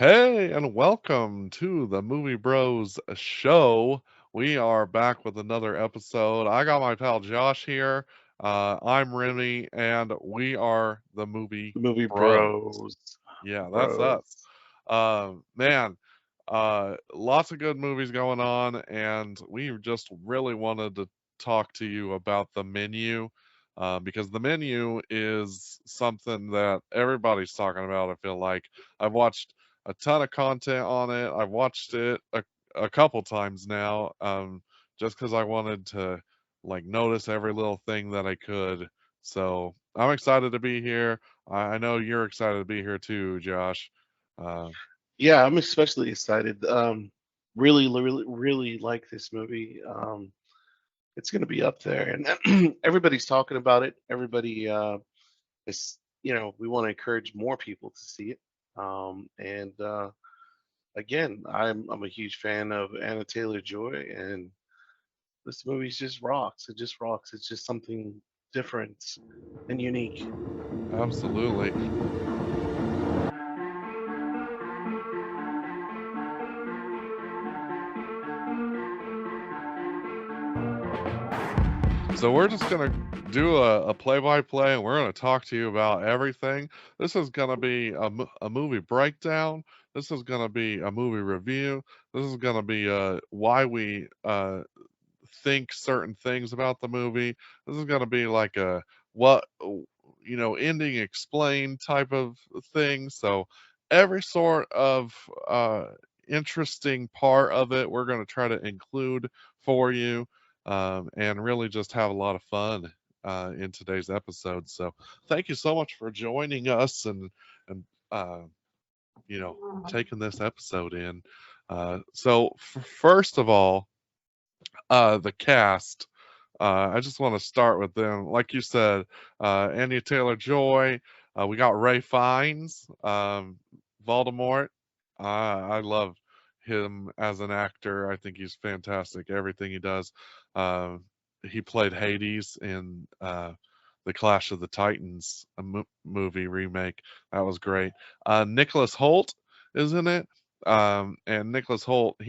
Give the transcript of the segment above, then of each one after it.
Hey, and welcome to the Movie Bros show. We are back with another episode. I got my pal Josh here. I'm Remy, and we are the Movie Movie Bros. Bros. Yeah, that's Bros. us. Man, lots of good movies going on, and we just really wanted to talk to you about the menu. Because the menu is something that everybody's talking about. I feel like I've watched a ton of content on it. I've watched it a couple times now, just because I wanted to like notice every little thing that I could. So I'm excited to be here. I know you're excited to be here too, Josh. Uh, Yeah, I'm especially excited. Really like this movie. It's going to be up there, and everybody's talking about it. Everybody is, we want to encourage more people to see it. And again, I'm a huge fan of Anna Taylor Joy, and this movie's just rocks. It just rocks. It's just something different and unique. Absolutely. So we're just gonna do a play-by-play, and we're gonna talk to you about everything. This is gonna be a movie breakdown. This is gonna be a movie review. This is gonna be why we think certain things about the movie. This is gonna be like a what ending explained type of thing. So every sort of interesting part of it, we're gonna try to include for you and really just have a lot of fun in today's episode. So thank you so much for joining us and uh, taking this episode in. First of all, the cast. I just want to start with them. Like you said, Anya Taylor Joy. We got Ray Fiennes, Voldemort. I love him as an actor. I think he's fantastic. Everything he does. Uh, he played Hades in the Clash of the Titans movie remake. That was great. Nicholas Holt is in it. And Nicholas Holt,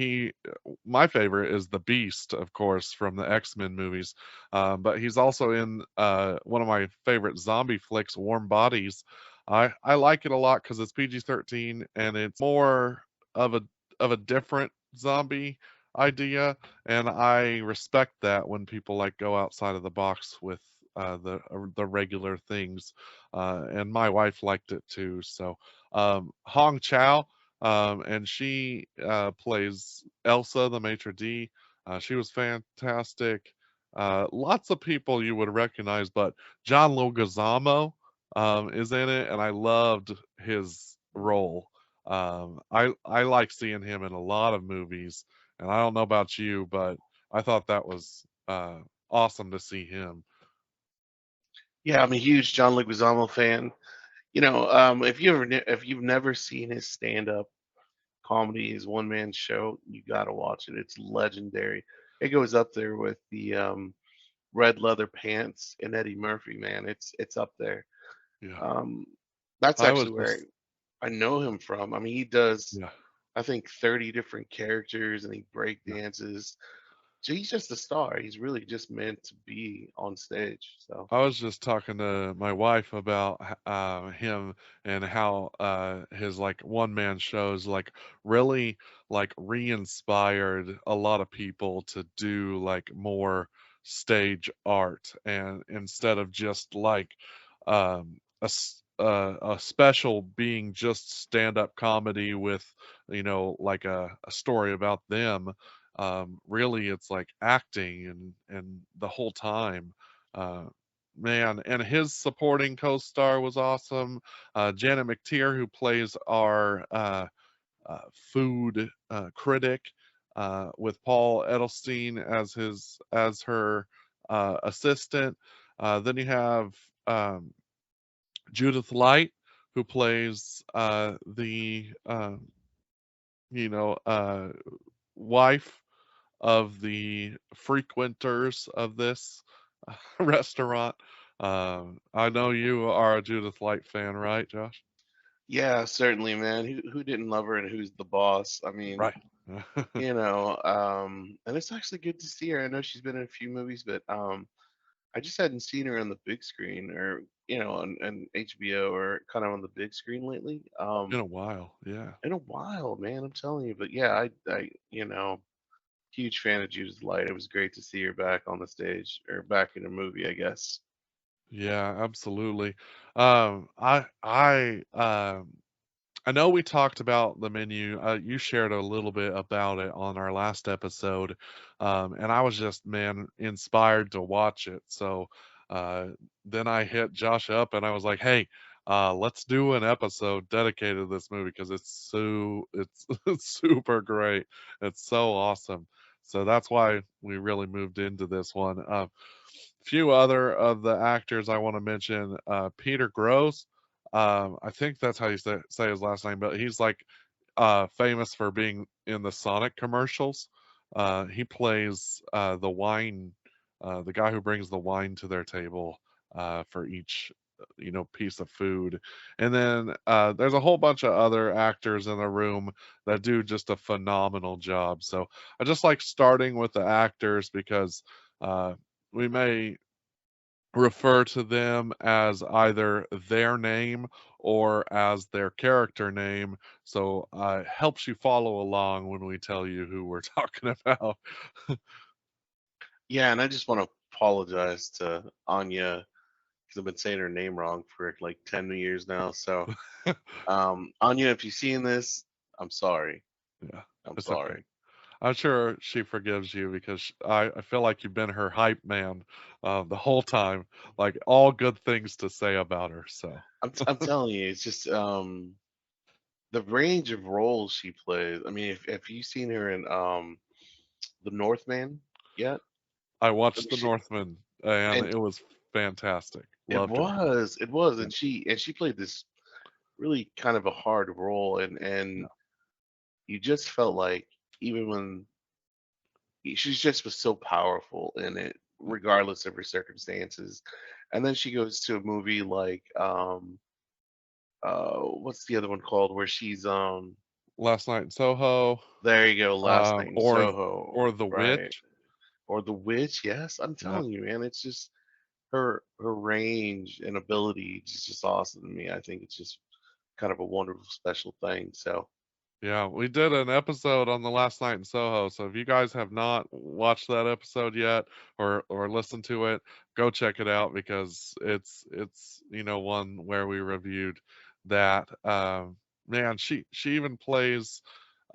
my favorite is the Beast, of course, from the X-Men movies. But he's also in one of my favorite zombie flicks, Warm Bodies. I like it a lot because it's PG-13 and it's more of a different zombie idea, and I respect that when people like go outside of the box with the regular things. And my wife liked it too. So Hong Chow, and she plays Elsa, the maitre d'. She was fantastic. Lots of people you would recognize, but John Leguizamo is in it, and I loved his role. I like seeing him in a lot of movies, and I don't know about you, but I thought that was awesome to see him. Yeah, I'm a huge John Leguizamo fan. If you've never seen his stand up comedy, his one man show, you gotta watch it. It's legendary. It goes up there with the red leather pants and Eddie Murphy. Man, it's up there. Yeah, Um, that's I was actually where just I know him from. I mean, he does yeah. I think 30 different characters and he break Yeah. dances. So he's just a star. He's really just meant to be on stage. So I was just talking to my wife about him and how his like one man shows like really like re-inspired a lot of people to do like more stage art, and instead of just like a special being just stand-up comedy with like a story about them. Really it's like acting and the whole time. uh, Man, and his supporting co-star was awesome. Janet McTeer, who plays our food critic, with Paul Edelstein as her assistant. Then you have um, Judith Light, who plays the you know uh, wife of the frequenters of this restaurant. I know you are a Judith Light fan, right, Josh? Yeah, certainly, man. Who didn't love her and who's the boss? I mean, Right. and it's actually good to see her. I know she's been in a few movies, but I just hadn't seen her on the big screen or on HBO or kind of on the big screen lately. In a while, yeah. In a while, man. I'm telling you. But yeah, I huge fan of Judith Light. It was great to see her back on the stage or back in a movie, I guess. Yeah, absolutely. I know we talked about the menu. You shared a little bit about it on our last episode, and I was just, man, inspired to watch it. So uh, then I hit Josh up and I was like, "Hey, let's do an episode dedicated to this movie because it's it's super great. It's so awesome." So that's why we really moved into this one. Few other of the actors I want to mention: Peter Gross. I think that's how you say his last name, but he's like famous for being in the Sonic commercials. He plays the guy who brings the wine to their table for each piece of food. And then there's a whole bunch of other actors in the room that do just a phenomenal job. So I just like starting with the actors because uh, we may refer to them as either their name or as their character name. So it helps you follow along when we tell you who we're talking about. Yeah, and I just want to apologize to Anya because I've been saying her name wrong for like 10 years now. So, Anya, if you're seeing this, I'm sorry. Yeah, I'm it's okay. sorry. I'm sure she forgives you because I feel like you've been her hype man the whole time, like all good things to say about her. So I'm telling you, it's just the range of roles she plays. I mean, if you've seen her in The Northman yet, I I mean, watched The Northman and and it was fantastic. it Loved her. was, it was, Yeah, and she played this really kind of a hard role, and you just felt like even when she just was so powerful in it, regardless of her circumstances. And then she goes to a movie like what's the other one called where she's Last Night in Soho, there you go, Last Night in or Soho, or The right? Witch. Or The Witch. Yes, I'm Yeah, telling you, man, it's just her range and ability is just awesome to me. I think it's just kind of a wonderful special thing. So yeah. We did an episode on the Last Night in Soho. So if you guys have not watched that episode yet or listened to it, go check it out because it's one where we reviewed that. Man, she even plays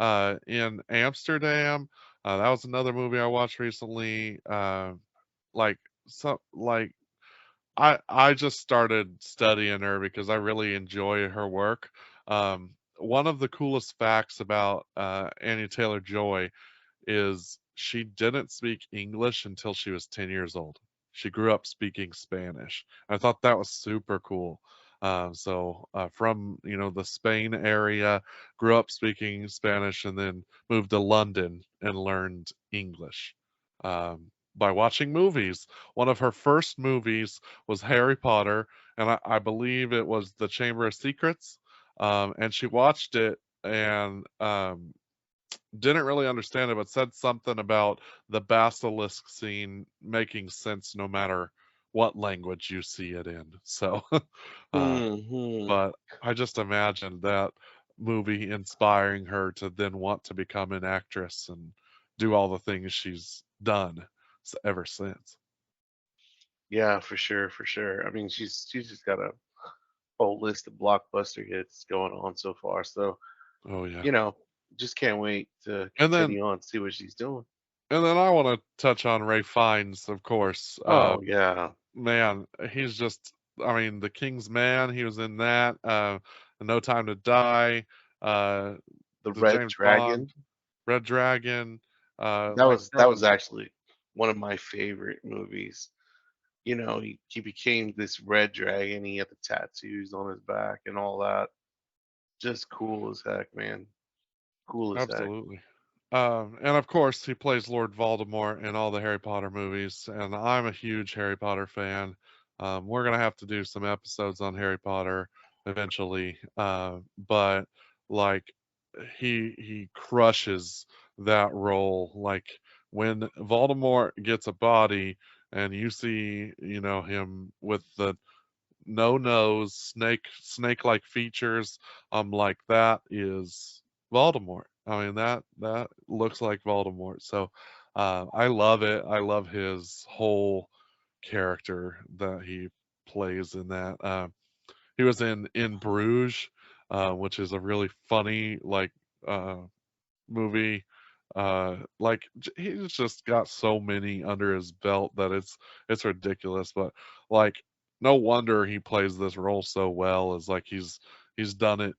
in Amsterdam. That was another movie I watched recently. Like like I just started studying her because I really enjoy her work. One of the coolest facts about Anya Taylor Joy is she didn't speak English until she was 10 years old. She grew up speaking Spanish. I thought that was super cool. From the Spain area, grew up speaking Spanish, and then moved to London and learned English by watching movies. One of her first movies was Harry Potter, and I believe it was The Chamber of Secrets. And she watched it and didn't really understand it, but said something about the basilisk scene making sense no matter what language you see it in. So, uh, hmm. but I just imagined that movie inspiring her to then want to become an actress and do all the things she's done ever since. Yeah, for sure, for sure. I mean, she's just got a whole list of blockbuster hits going on so far. So, Oh yeah. you know, just can't wait to And then continue on, see what she's doing. I want to touch on Ray Fiennes, of course. Oh yeah, Man, he's just, I mean, the King's Man, he was in that. No Time to Die, uh, the the Red James Bond, Dragon. Red Dragon, That like was that throwing, was actually one of my favorite movies. He became this red dragon. He had the tattoos on his back and all that. Just cool as heck, man. Cool as heck. absolutely. And of course, he plays Lord Voldemort in all the Harry Potter movies, and I'm a huge Harry Potter fan. We're gonna have to do some episodes on Harry Potter eventually. But like he crushes that role. Like when Voldemort gets a body and you see, him with the no nose, snake like features, I'm like, that is Voldemort. I mean, that looks like Voldemort. So I love it. I love his whole character that he plays in that. He was in Bruges, which is a really funny uh, movie. Like he's just got so many under his belt that it's ridiculous. But like, no wonder he plays this role so well. Is like he's done it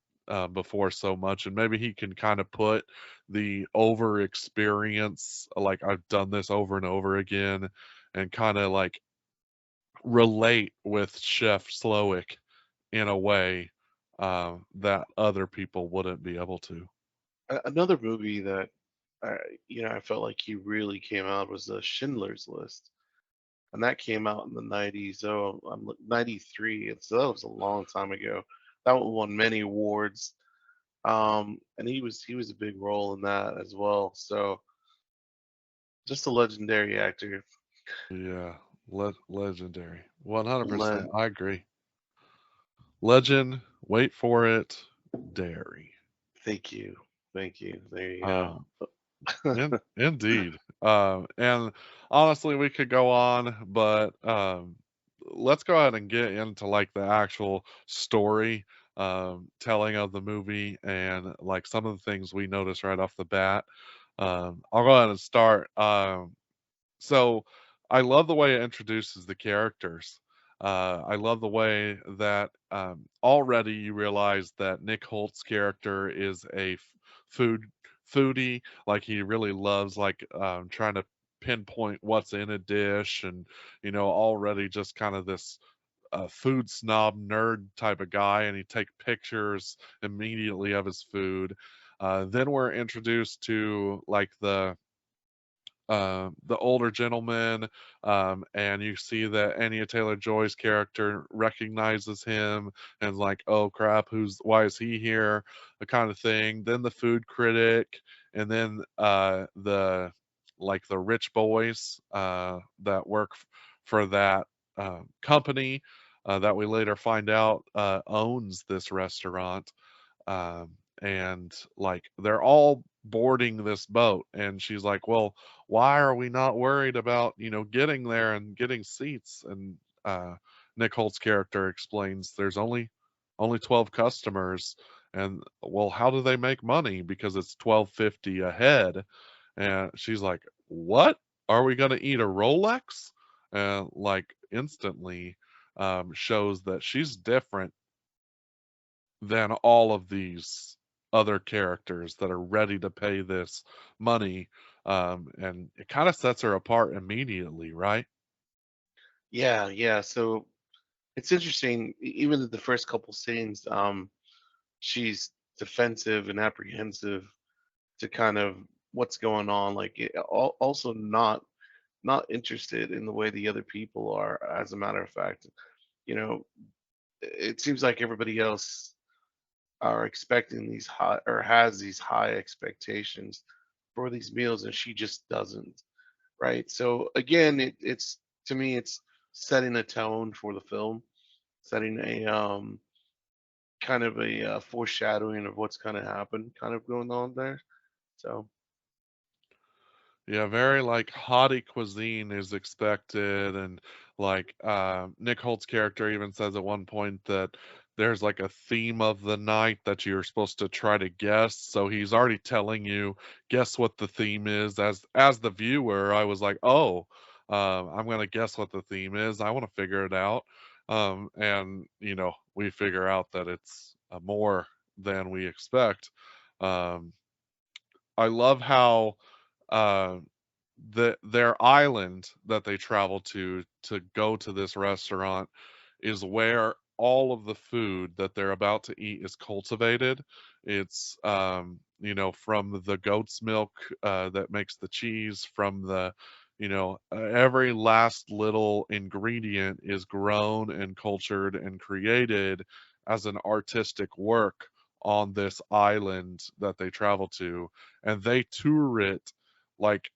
before so much, and maybe he can kind of put the over experience, like I've done this over and over again, and kind of like relate with Chef Slowick in a way that other people wouldn't be able to. Another movie that I felt like he really came out was the Schindler's List, and that came out in the '90s. So I'm 93, and so that was a long time ago. That one won many awards, and he was a big role in that as well. So just a legendary actor. Yeah, legendary. 100%. Len, I agree. Legend, wait for it, dairy. thank you. There you Um, go. indeed. And honestly, we could go on, but let's go ahead and get into like the actual story, telling of the movie and like some of the things we noticed right off the bat. I'll go ahead and start. So I love the way it introduces the characters. I love the way that already you realize that Nick Holt's character is a food foodie. Like he really loves like trying to pinpoint what's in a dish, and already just kind of this food snob nerd type of guy, and he take pictures immediately of his food. Then we're introduced to like the older gentleman, and you see that Anya Taylor Joy's character recognizes him and like, oh crap, why is he here? The kind of thing. Then the food critic, and then the rich boys that work for that company that we later find out owns this restaurant, um, and like they're all boarding this boat, and she's like, well, why are we not worried about getting there and getting seats? And Nick Holt's character explains there's only 12 customers, and well, how do they make money? Because it's 12.50 a head. And she's like, what, are we going to eat a Rolex? And like instantly shows that she's different than all of these other characters that are ready to pay this money. And it kind of sets her apart immediately, right? Yeah, yeah. So it's interesting. Even in the first couple scenes, she's defensive and apprehensive to kind of what's going on. Like, also not interested in the way the other people are. As a matter of fact, you know, it seems like everybody else are expecting these high or has these high expectations for these meals, and she just doesn't. Right. So again, it's to me, it's setting a tone for the film, setting a kind of a foreshadowing of what's going to happen, kind of going on there. So Yeah, very like haughty cuisine is expected, and like Nick Holt's character even says at one point that there's like a theme of the night that you're supposed to try to guess. So he's already telling you, guess what the theme is. As the viewer, I was like, oh, I'm gonna guess what the theme is. I want to figure it out, and we figure out that it's more than we expect. Um, I love how uh, their island that they travel to go to this restaurant is where all of the food that they're about to eat is cultivated. It's from the goat's milk that makes the cheese, from the every last little ingredient is grown and cultured and created as an artistic work on this island that they travel to, and they tour it like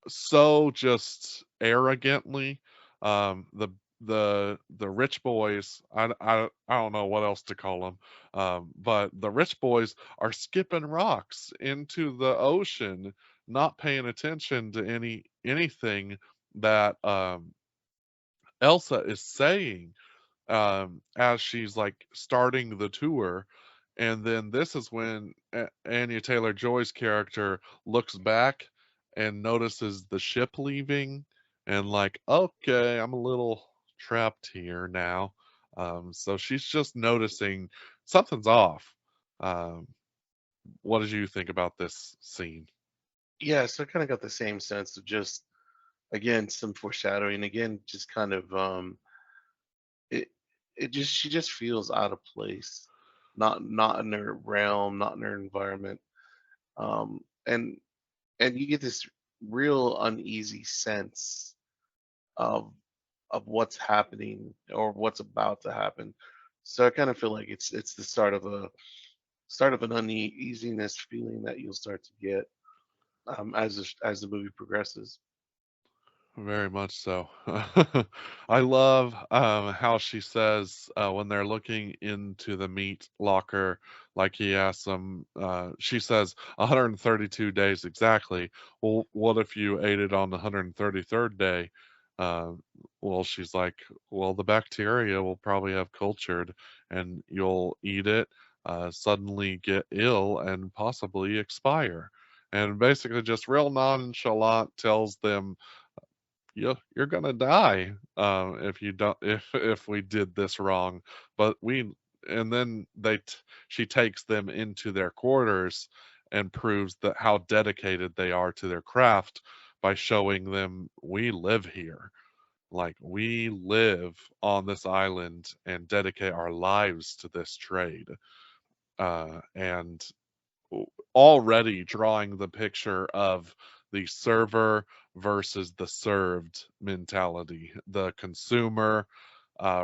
so just arrogantly. The rich boys, I don't know what else to call them, but the rich boys are skipping rocks into the ocean, not paying attention to anything that Elsa is saying, as she's like starting the tour. And then this is when Anya Taylor Joy's character looks back and notices the ship leaving, and like, okay, I'm a little trapped here now. So she's just noticing something's off. Um, what did you think about this scene? Yeah, so I kind of got the same sense of just again some foreshadowing. Again, just kind of it it just she just feels out of place, not in her realm, not in her environment. Um, and and you get this real uneasy sense of what's happening or what's about to happen. So I kind of feel like it's the start of an uneasiness feeling that you'll start to get as the movie progresses. Very much so. I love how she says when they're looking into the meat locker, like he asks them, she says 132 days exactly. Well, what if you ate it on the 133rd day? Uh, well, she's like, well, the bacteria will probably have cultured, and you'll eat it, suddenly get ill, and possibly expire. And basically, just real nonchalant tells them you're gonna die if you don't if we did this wrong. But we and then she takes them into their quarters and proves that how dedicated they are to their craft by showing them we live here. Like we live on this island and dedicate our lives to this trade. And already drawing the picture of the server versus the served mentality, the consumer,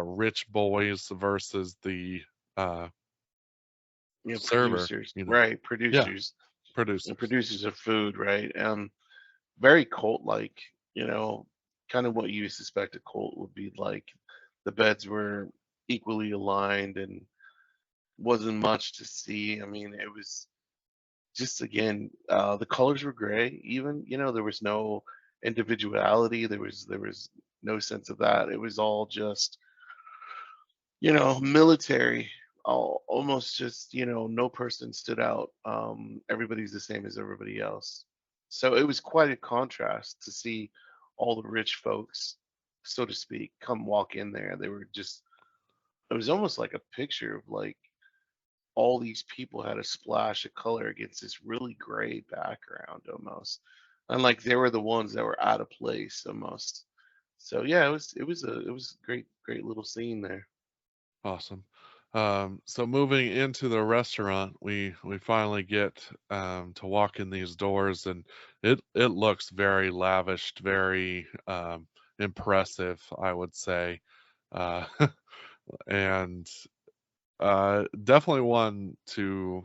rich boys versus the uh, You know, server, producers, you know. right? Yeah, Producers and producers. producers of food, right? Very cult like, you know, kind of what you suspect a cult would be like. The beds were equally aligned and wasn't much to see. I mean, it was just again, the colors were gray. Even there was no individuality. There was no sense of that. It was all just military. Almost just no person stood out. Everybody's the same as everybody else. So it was quite a contrast to see all the rich folks, so to speak, come walk in there. They were just. It was almost like a picture of like all these people had a splash of color against this really gray background almost. And like they were the ones that were out of place almost. So yeah, it was a great little scene there. Awesome. So moving into the restaurant, we finally get to walk in these doors, and it looks very lavished, very impressive, I would say, uh, and definitely one to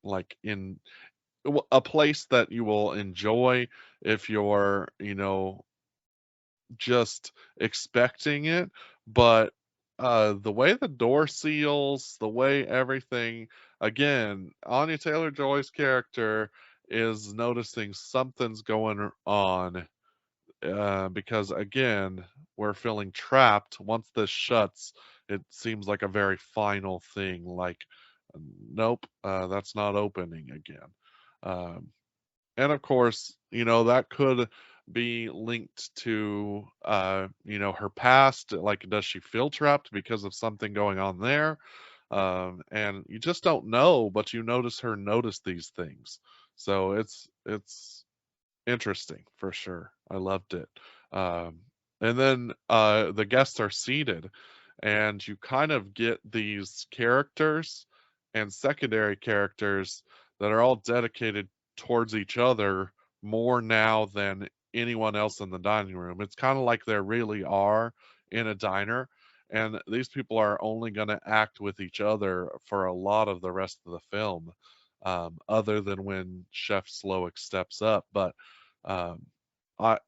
like in a place that you will enjoy if you're just expecting it, but the way the door seals, the way everything, again, Anya Taylor-Joy's character is noticing something's going on because again, we're feeling trapped. Once this shuts, it seems like a very final thing. Like, nope, that's not opening again. Um, and of course, that could be linked to, her past. Like, does she feel trapped because of something going on there? And you just don't know, but you notice her notice these things. So it's interesting for sure. I loved it. Um, and then the guests are seated, and you kind of get these characters and secondary characters that are all dedicated towards each other more now than anyone else in the dining room. It's kind of like there really are in a diner. and these people are only going to act with each other for a lot of the rest of the film, other than when Chef Slowick steps up. But um, I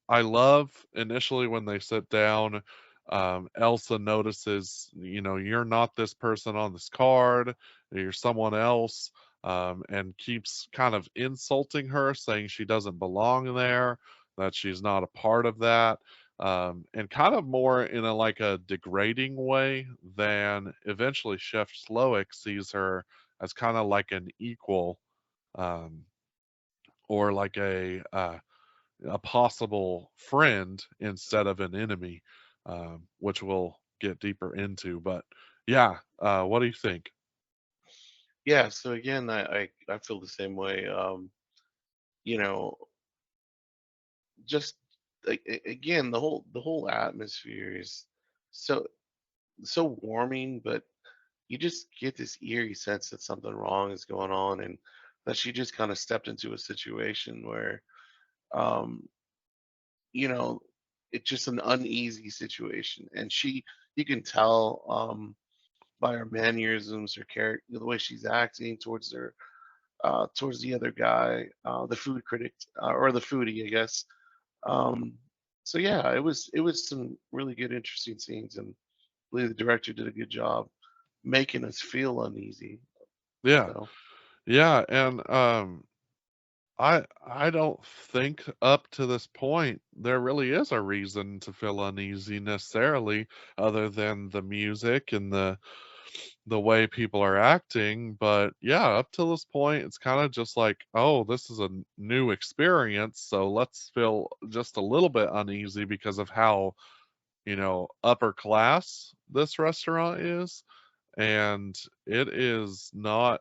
I love initially when they sit down. Elsa notices, you're not this person on this card, you're someone else, and keeps kind of insulting her, saying she doesn't belong there, that she's not a part of that, and kind of more in a like a degrading way than eventually Chef Slowick sees her as kind of like an equal, um, or like a possible friend instead of an enemy, which we'll get deeper into. But yeah, what do you think? Yeah. So again, I feel the same way. You know, just again, the whole atmosphere is so so warming, but you just get this eerie sense that something wrong is going on, and that she just kind of stepped into a situation where, um, you know, it's just an uneasy situation, and you can tell, by her mannerisms, her character, the way she's acting towards the other guy, the food critic, or the foodie, I guess. Um, so yeah, it was some really good, interesting scenes, and I believe the director did a good job making us feel uneasy. Yeah, So yeah, and I don't think up to this point there really is a reason to feel uneasy necessarily, other than the music and the way people are acting. But yeah, up to this point, it's kind of just like, oh, this is a new experience, so let's feel just a little bit uneasy because of how, upper class this restaurant is. And it is not,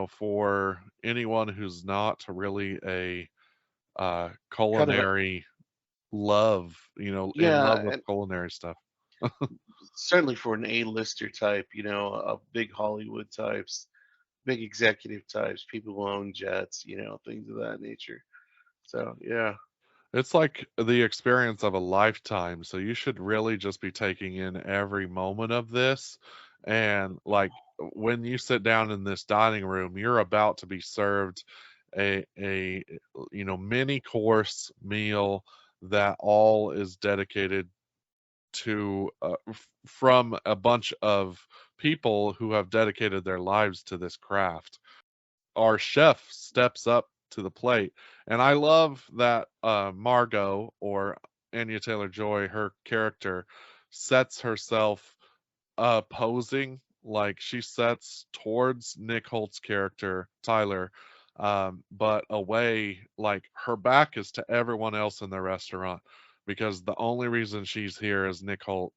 for anyone who's not really a kind of a culinary love, in love yeah, with and culinary stuff. certainly for an A-lister type, big Hollywood types, big executive types, people who own jets, things of that nature. So yeah, It's like the experience of a lifetime, so you should really just be taking in every moment of this. And like when you sit down in this dining room, you're about to be served a mini course meal that all is dedicated to from a bunch of people who have dedicated their lives to this craft. Our chef steps up to the plate. And I love that Margot, or Anya Taylor Joy, her character, sets herself posing, like she sets towards Nick Holt's character, Tyler, but away, like her back is to everyone else in the restaurant, because the only reason she's here is Nick Holt,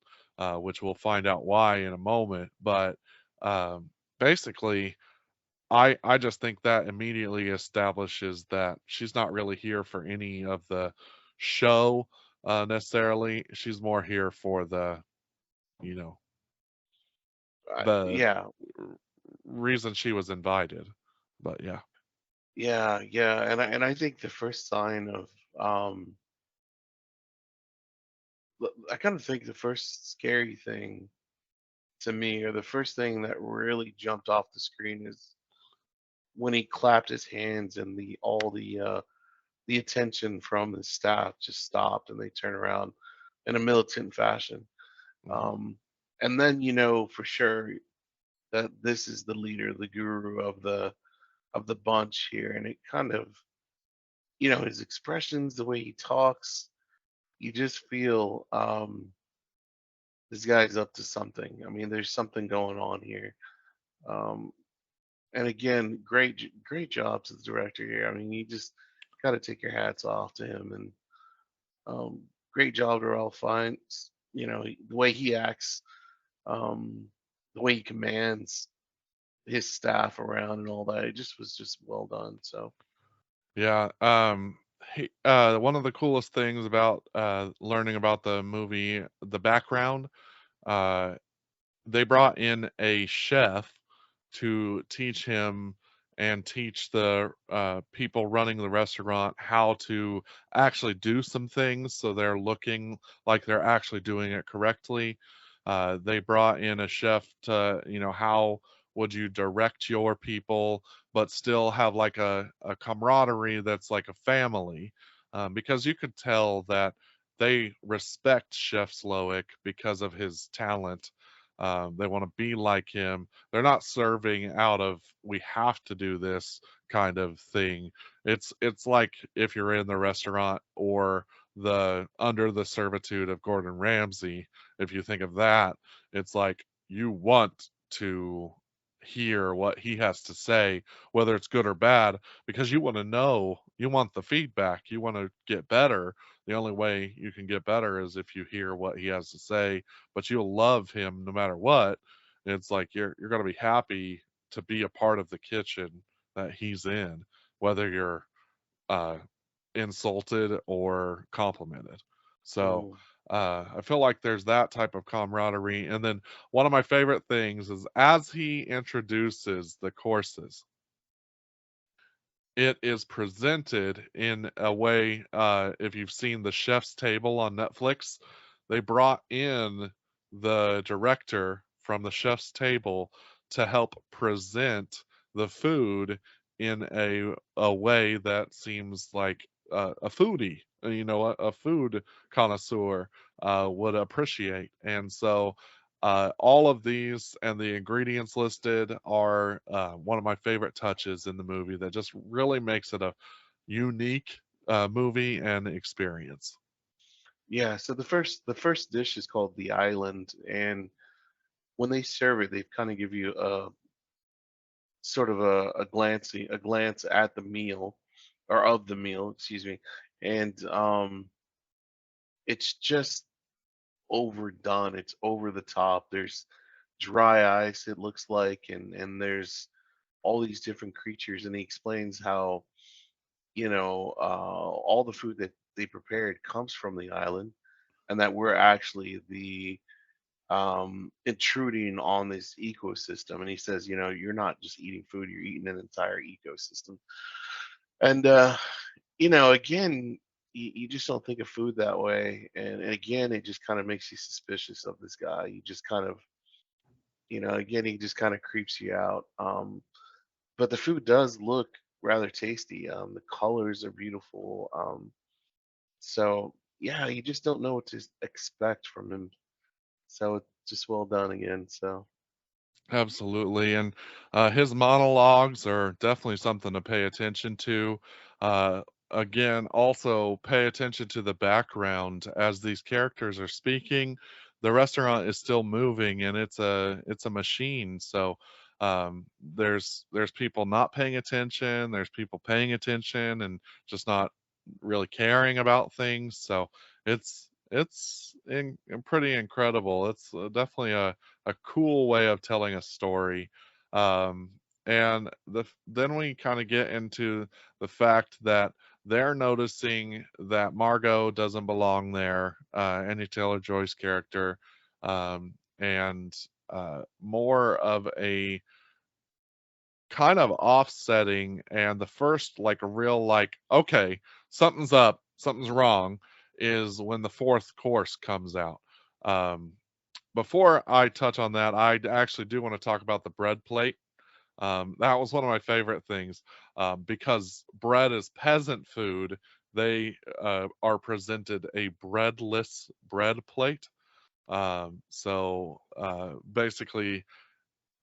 which we'll find out why in a moment. But basically, I just think that immediately establishes that she's not really here for any of the show, necessarily. She's more here for you know, the yeah, reason she was invited. But yeah. yeah, and I think the first sign of, um, I kind of think the first scary thing to me, or the first thing that really jumped off the screen, is when he clapped his hands and the attention from the staff just stopped, and they turn around in a militant fashion. Mhm. Um, and then you know for sure that this is the leader, the guru of the bunch here, and it kind of, his expressions, the way he talks, you just feel, this guy's up to something. I mean, there's something going on here. Um, and again, great job to the director here. I mean, you just got to take your hats off to him, and, great job to Ralph Fiennes. The way he acts, um, the way he commands his staff around and all that. It just was just well done. So Yeah. One of the coolest things about learning about the movie, the background, uh, they brought in a chef to teach him and teach the people running the restaurant how to actually do some things, so they're looking like they're actually doing it correctly. They brought in a chef to, how would you direct your people, but still have like a camaraderie that's like a family, because you could tell that they respect Chef Slowick because of his talent. They want to be like him. They're not serving out of we have to do this kind of thing. It's like if you're in the restaurant or the under the servitude of Gordon Ramsay. If you think of that, it's like you want to hear what he has to say, whether it's good or bad, because you want to know, you want the feedback, you want to get better. The only way you can get better is if you hear what he has to say, but you'll love him no matter what. It's like you're going to be happy to be a part of the kitchen that he's in, whether you're uh, insulted or complimented. So Mm. I feel like there's that type of camaraderie. And then one of my favorite things is as he introduces the courses, it is presented in a way, if you've seen the chef's table on Netflix, they brought in the director from the chef's table to help present the food in a way that seems like a foodie, a food connoisseur would appreciate. And so all of these and the ingredients listed are one of my favorite touches in the movie that just really makes it a unique movie and experience. Yeah, so the first dish is called the island, and when they serve it, they kind of give you a sort of a glance at the meal, or of the meal, excuse me, and it's just overdone. It's over the top. There's dry ice, it looks like, and there's all these different creatures, and he explains how all the food that they prepared comes from the island, and that we're actually the intruding on this ecosystem. And he says, you're not just eating food, you're eating an entire ecosystem. And again, you just don't think of food that way. And again, it just kind of makes you suspicious of this guy. You just kind of, again, he just kind of creeps you out. But the food does look rather tasty. The colors are beautiful. So yeah, you just don't know what to expect from him. So it's just well done again. So Absolutely. And his monologues are definitely something to pay attention to. Uh, Again, also pay attention to the background as these characters are speaking. The restaurant is still moving, and it's a machine. So there's people not paying attention. There's people paying attention and just not really caring about things. So pretty incredible. It's definitely a cool way of telling a story. Um, and then we kind of get into the fact that they're noticing that Margot doesn't belong there, Annie Taylor Joy's character, and more of a kind of offsetting. And the first, like, a real, like, okay, something's up, something's wrong, is when the fourth course comes out. Um, Before I touch on that, I actually do want to talk about the bread plate. That was one of my favorite things because bread is peasant food. They are presented a breadless bread plate. Basically,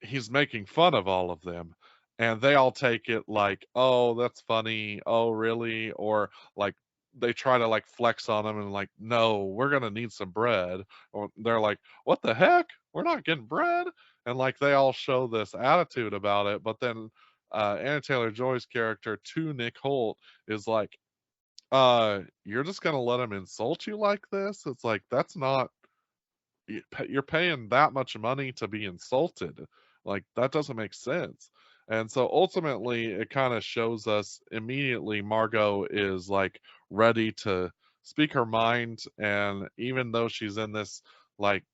he's making fun of all of them, and they all take it like, oh, that's funny, oh really, or like they try to like flex on him and like, no, we're gonna need some bread, or they're like, what the heck, we're not getting bread, and like they all show this attitude about it. But then Anna Taylor Joy's character to Nick Holt is like, you're just gonna let him insult you like this? It's like, that's not, you're paying that much money to be insulted. Like, that doesn't make sense. And so ultimately it kind of shows us immediately Margot is like ready to speak her mind, and even though she's in this like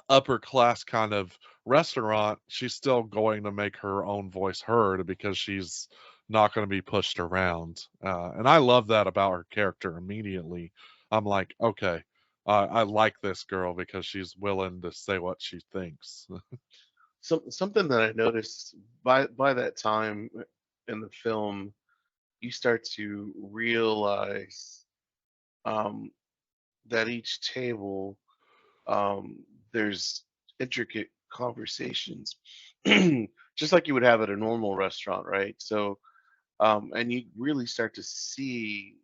upper class kind of restaurant, she's still going to make her own voice heard because she's not going to be pushed around. And I love that about her character immediately. I'm like, okay, I like this girl because she's willing to say what she thinks. Something that I noticed by that time in the film, you start to realize um, that each table, um, there's intricate conversations, just like you would have at a normal restaurant, right? So, and you really start to see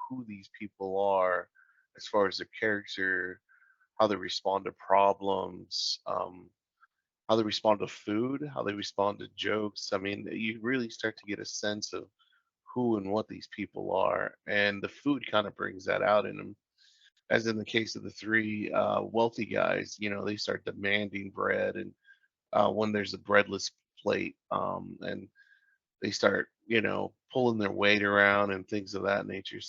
who these people are as far as their character, how they respond to problems, how they respond to food, how they respond to jokes. I mean, you really start to get a sense of who and what these people are, and the food kind of brings that out in them. As in the case of the three wealthy guys, they start demanding bread, and when there's a breadless plate, and they start, pulling their weight around and things of that nature.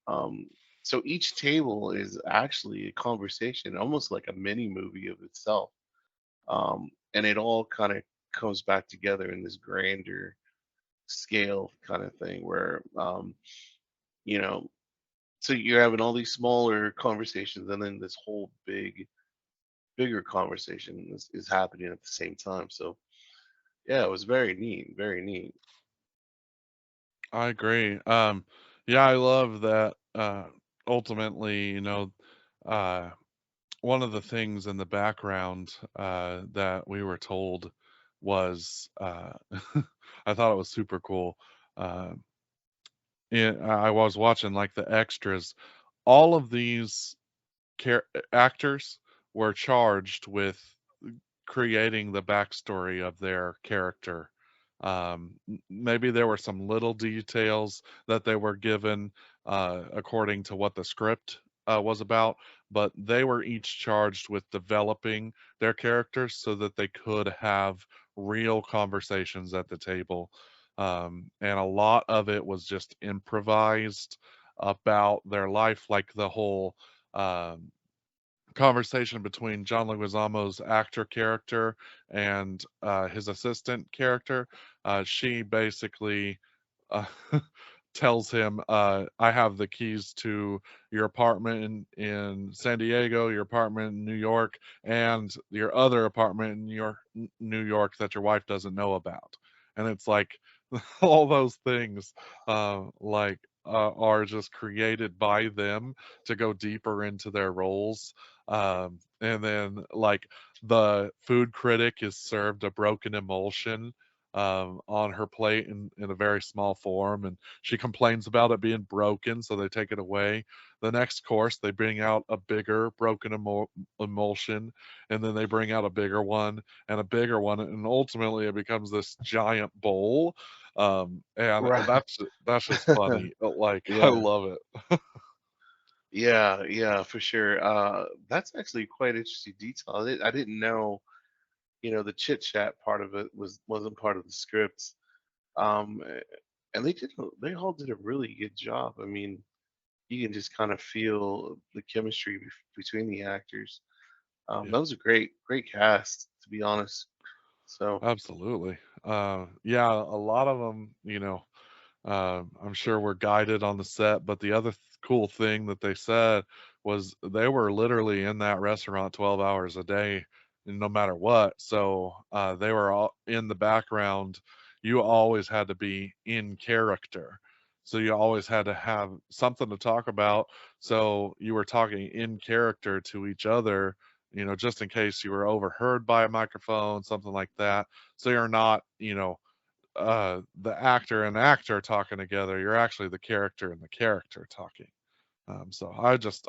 Um, so each table is actually a conversation, almost like a mini movie of itself, and it all kind of comes back together in this grander scale kind of thing where you know so you're having all these smaller conversations and then this whole bigger conversation is happening at the same time. So yeah, it was very neat, very neat. I agree. Yeah, I love that. Ultimately, uh, one of the things in the background that we were told was, I thought it was super cool. Uh, I was watching like the extras. All of these actors were charged with creating the backstory of their character. Maybe there were some little details that they were given according to what the script was about, but they were each charged with developing their characters so that they could have real conversations at the table. And a lot of it was just improvised about their life, like the whole um, conversation between John Leguizamo's actor character and his assistant character. She basically uh, tells him, "I have the keys to your apartment in San Diego, your apartment in New York, and your other apartment in New York that your wife doesn't know about." And it's like all those things, are just created by them to go deeper into their roles. And then like the food critic is served a broken emulsion on her plate in a very small form, and she complains about it being broken, so they take it away. The next course, they bring out a bigger broken emulsion, and then they bring out a bigger one and a bigger one, and ultimately it becomes this giant bowl. And Right. that's just funny. Like I Yeah. love it. Yeah, for sure. That's actually quite interesting detail. I didn't know, the chit chat part of it wasn't part of the script. Um, and they all did a really good job. I mean, you can just kind of feel the chemistry between the actors. Yeah, That was a great cast, to be honest. So absolutely. Yeah, a lot of them, I'm sure we're guided on the set, but the other cool thing that they said was they were literally in that restaurant 12 hours a day, no matter what. So they were all in the background. You always had to be in character. So you always had to have something to talk about. So you were talking in character to each other, just in case you were overheard by a microphone, something like that. So you're not, the actor and actor talking together. You're actually the character and the character talking. So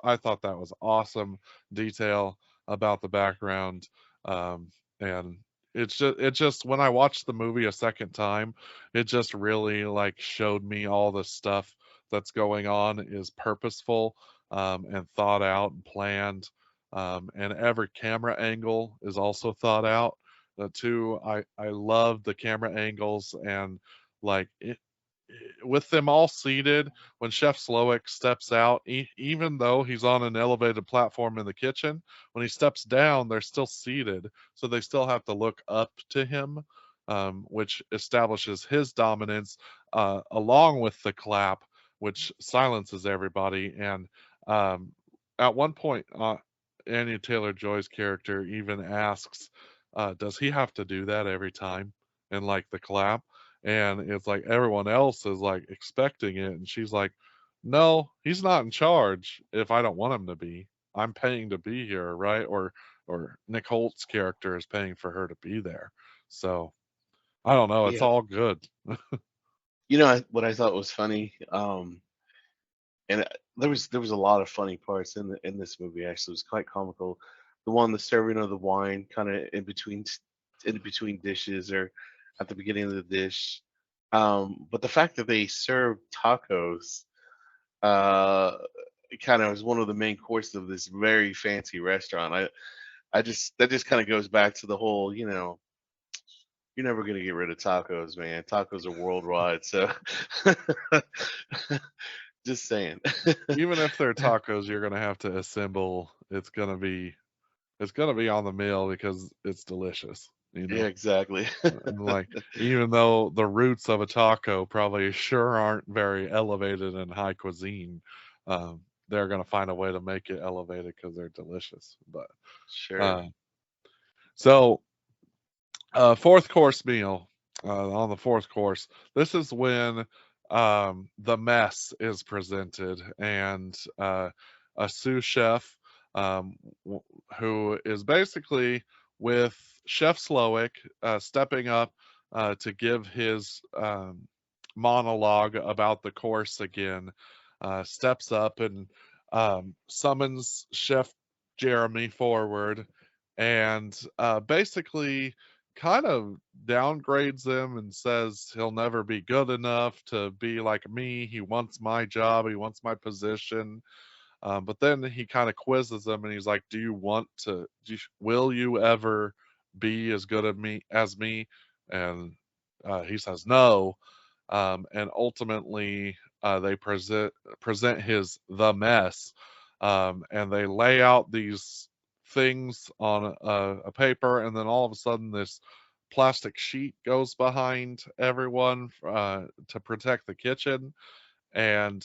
I thought that was awesome detail about the background, and it just when I watched the movie a second time, it just really like showed me all the stuff that's going on is purposeful and thought out and planned, and every camera angle is also thought out. The two I love the camera angles and like with them all seated when Chef Slowick steps out, even though he's on an elevated platform in the kitchen, when he steps down, they're still seated. So they still have to look up to him, which establishes his dominance, along with the clap, which silences everybody. And um, at one point, Anya Taylor Joy's character even asks, "Does he have to do that every time?" in like the clap, and it's like everyone else is like expecting it, and she's like, "No, he's not in charge. If I don't want him to be, I'm paying to be here, right?" Or Nick Holt's character is paying for her to be there. So I don't know. It's Yeah. all good. What I thought was funny, and there was a lot of funny parts in this movie. Actually, it was quite comical. The serving of the wine, kind of in between dishes or at the beginning of the dish. But the fact that they served tacos, uh, kind of was one of the main courses of this very fancy restaurant. I just that just kind of goes back to the whole, you're never gonna get rid of tacos, man. Tacos are worldwide, so just saying. Even if they're tacos, you're gonna have to assemble. It's gonna be on the meal because it's delicious. You Yeah, know, exactly. and like even though the roots of a taco probably sure aren't very elevated in high cuisine, they're gonna find a way to make it elevated because they're delicious. But Sure. uh, so fourth course meal. On the fourth course, this is when the mess is presented, and a sous chef, um, who is basically with Chef Slowick stepping up to give his monologue about the course again, steps up and summons Chef Jeremy forward and basically kind of downgrades him and says he'll never be good enough to be like me. He wants my job, he wants my position. But then he kind of quizzes him and he's like, "Do you want to? Will you ever be as good as me?" And he says no. And ultimately, they present his the mess, and they lay out these things on a paper, and then all of a sudden, this plastic sheet goes behind everyone to protect the kitchen, and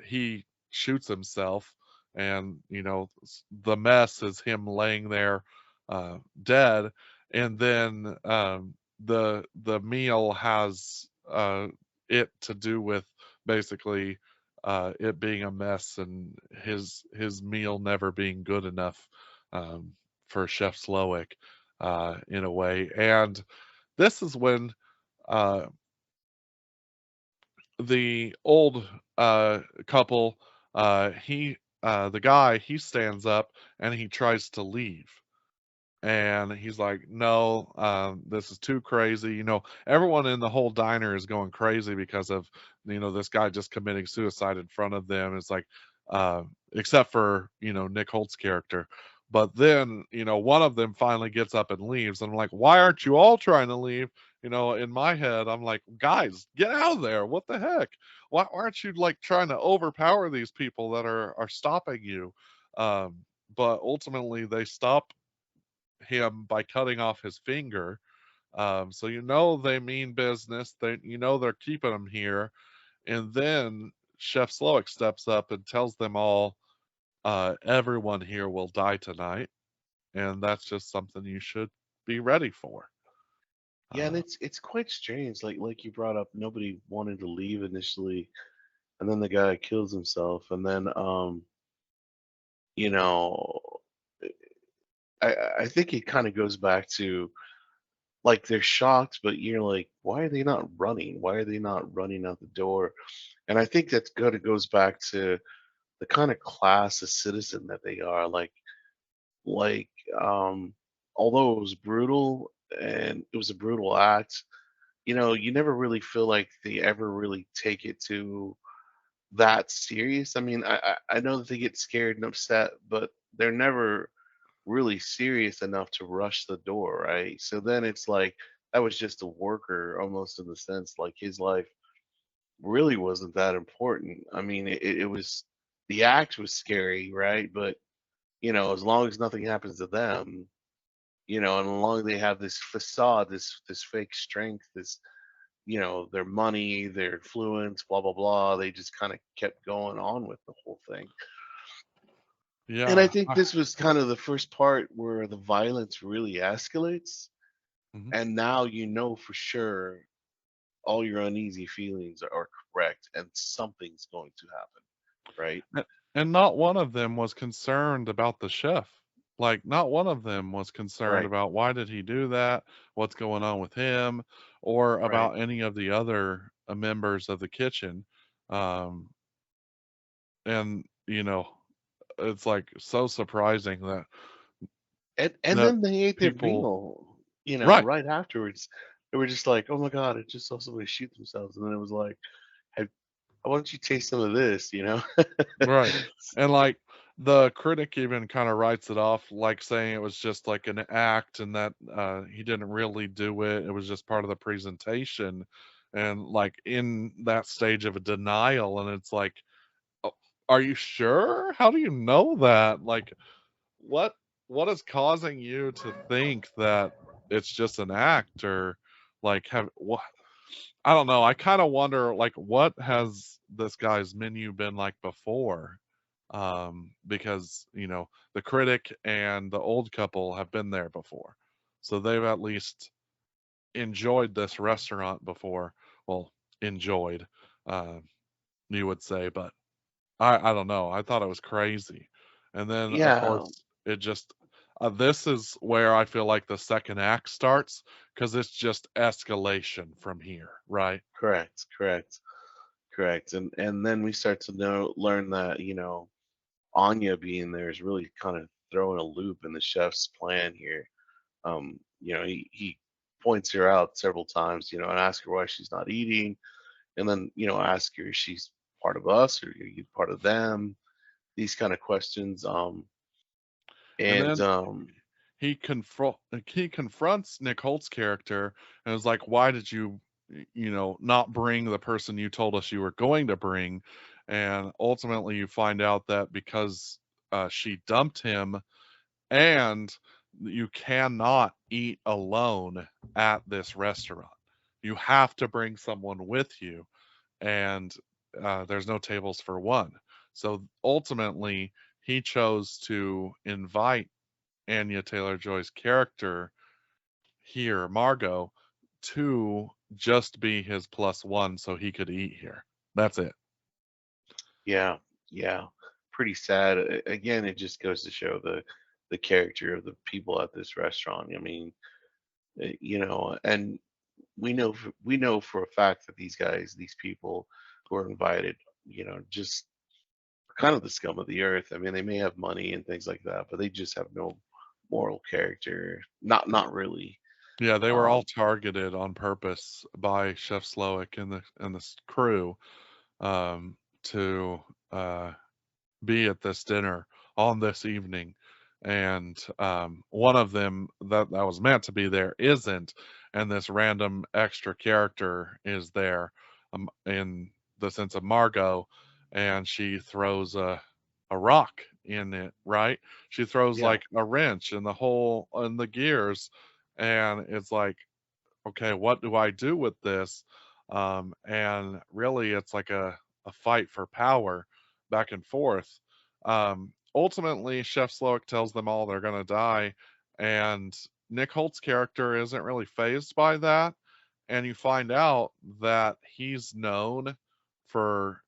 he shoots himself, and the mess is him laying there dead, and then the meal has it to do with basically it being a mess and his meal never being good enough um, for Chef Slowick in a way. And this is when uh, the old couple, the guy, he stands up and he tries to leave, and he's like, "No, this is too crazy." Everyone in the whole diner is going crazy because of this guy just committing suicide in front of them. It's like, uh, except for Nick Holt's character. But then one of them finally gets up and leaves, and I'm like, "Why aren't you all trying to leave?" In my head, I'm like, "Guys, get out of there! What the heck? Why aren't you like trying to overpower these people that are stopping you?" But ultimately, they stop him by cutting off his finger. So they mean business. They're keeping him here. And then Chef Slowick steps up and tells them all, everyone here will die tonight, and that's just something you should be ready for. Yeah, and Uh, it's quite strange. Like you brought up, nobody wanted to leave initially, and then the guy kills himself, and then you know, I think it kind of goes back to, like, they're shocked, but you're like, why are they not running? Why are they not running out the door? And I think that's good. It goes back to the kind of class of citizen that they are. Like um, although it was brutal and it was a brutal act, you never really feel like they ever really take it to that serious. I mean, I know that they get scared and upset, but they're never really serious enough to rush the door, right? So then it's like that was just a worker almost, in the sense like his life really wasn't that important. I mean, it was, the act was scary, right? But as long as nothing happens to them, and as long as they have this facade, this fake strength, this, their money, their influence, blah blah blah, they just kind of kept going on with the whole thing. And I Yeah. think this was kind of the first part where the violence really escalates, Mhm. and now you know for sure all your uneasy feelings are correct and something's going to happen, right? A and not one of them was concerned about the chef. Like, not one of them was concerned Right, about why did he do that, what's going on with him, or right. about any of the other, members of the kitchen. Um, and, it's, like, so surprising that And that then they ate their people. meal, Right, right afterwards. They were just like, "Oh my god, I just saw somebody shoot themselves," and then it was like, "Hey, why don't you taste some of this?" You know? right. And, like, the critic even kinda writes it off, like, saying it was just, like, an act and that, he didn't really do it, it was just part of the presentation, and, like, in that stage of a denial, and it's like, "Oh, are you sure? How do you know that?" Like, what what is causing you to think that it's just an act or, like, have what? I don't know, I kinda wonder, like, what has this guy's menu been like before? Because, the critic and the old couple have been there before. So they've at least enjoyed this restaurant before. Well, enjoyed, uh, you would say, but I don't know. I thought it was crazy. And then, of Yeah, course, it just this is where I feel like the second act starts because it's just escalation from here, right? correct, correct, correct. And then we start to learn that, Anya being there is really kind of throwing a loop in the chef's plan here. He points her out several times, and asks her why she's not eating, and then, ask her if she's part of us or are you part of them? These kind of questions. And And then he confronts Nick Holt's character and is like, "Why did you, not bring the person you told us you were going to bring?" And ultimately, you find out that because she dumped him, and you cannot eat alone at this restaurant. You have to bring someone with you, and there's no tables for one. So ultimately, he chose to invite Anya Taylor-Joy's character here, Margot, to just be his plus one so he could eat here. That's it. yeah, yeah, pretty sad. Again, it just goes to show the character of the people at this restaurant. I mean, and we know for a fact that these people who are invited, just kind of the scum of the earth. I mean, they may have money and things like that, but they just have no moral character. Not really. Yeah, they were all Um, targeted on purpose by Chef Slowick and the crew to uh, be at this dinner on this evening, and one of them that was meant to be there isn't, and this random extra character is there, in the sense of Margot, and she throws a rock in it, right? She throws yeah, like a wrench in the hole in the gears, and it's like, okay, what do I do with this? And really, it's like a fight for power back and forth. Ultimately, Chef Slowick tells them all they're going to die, and Nick Holt's character isn't really phased by that. And you find out that he's known for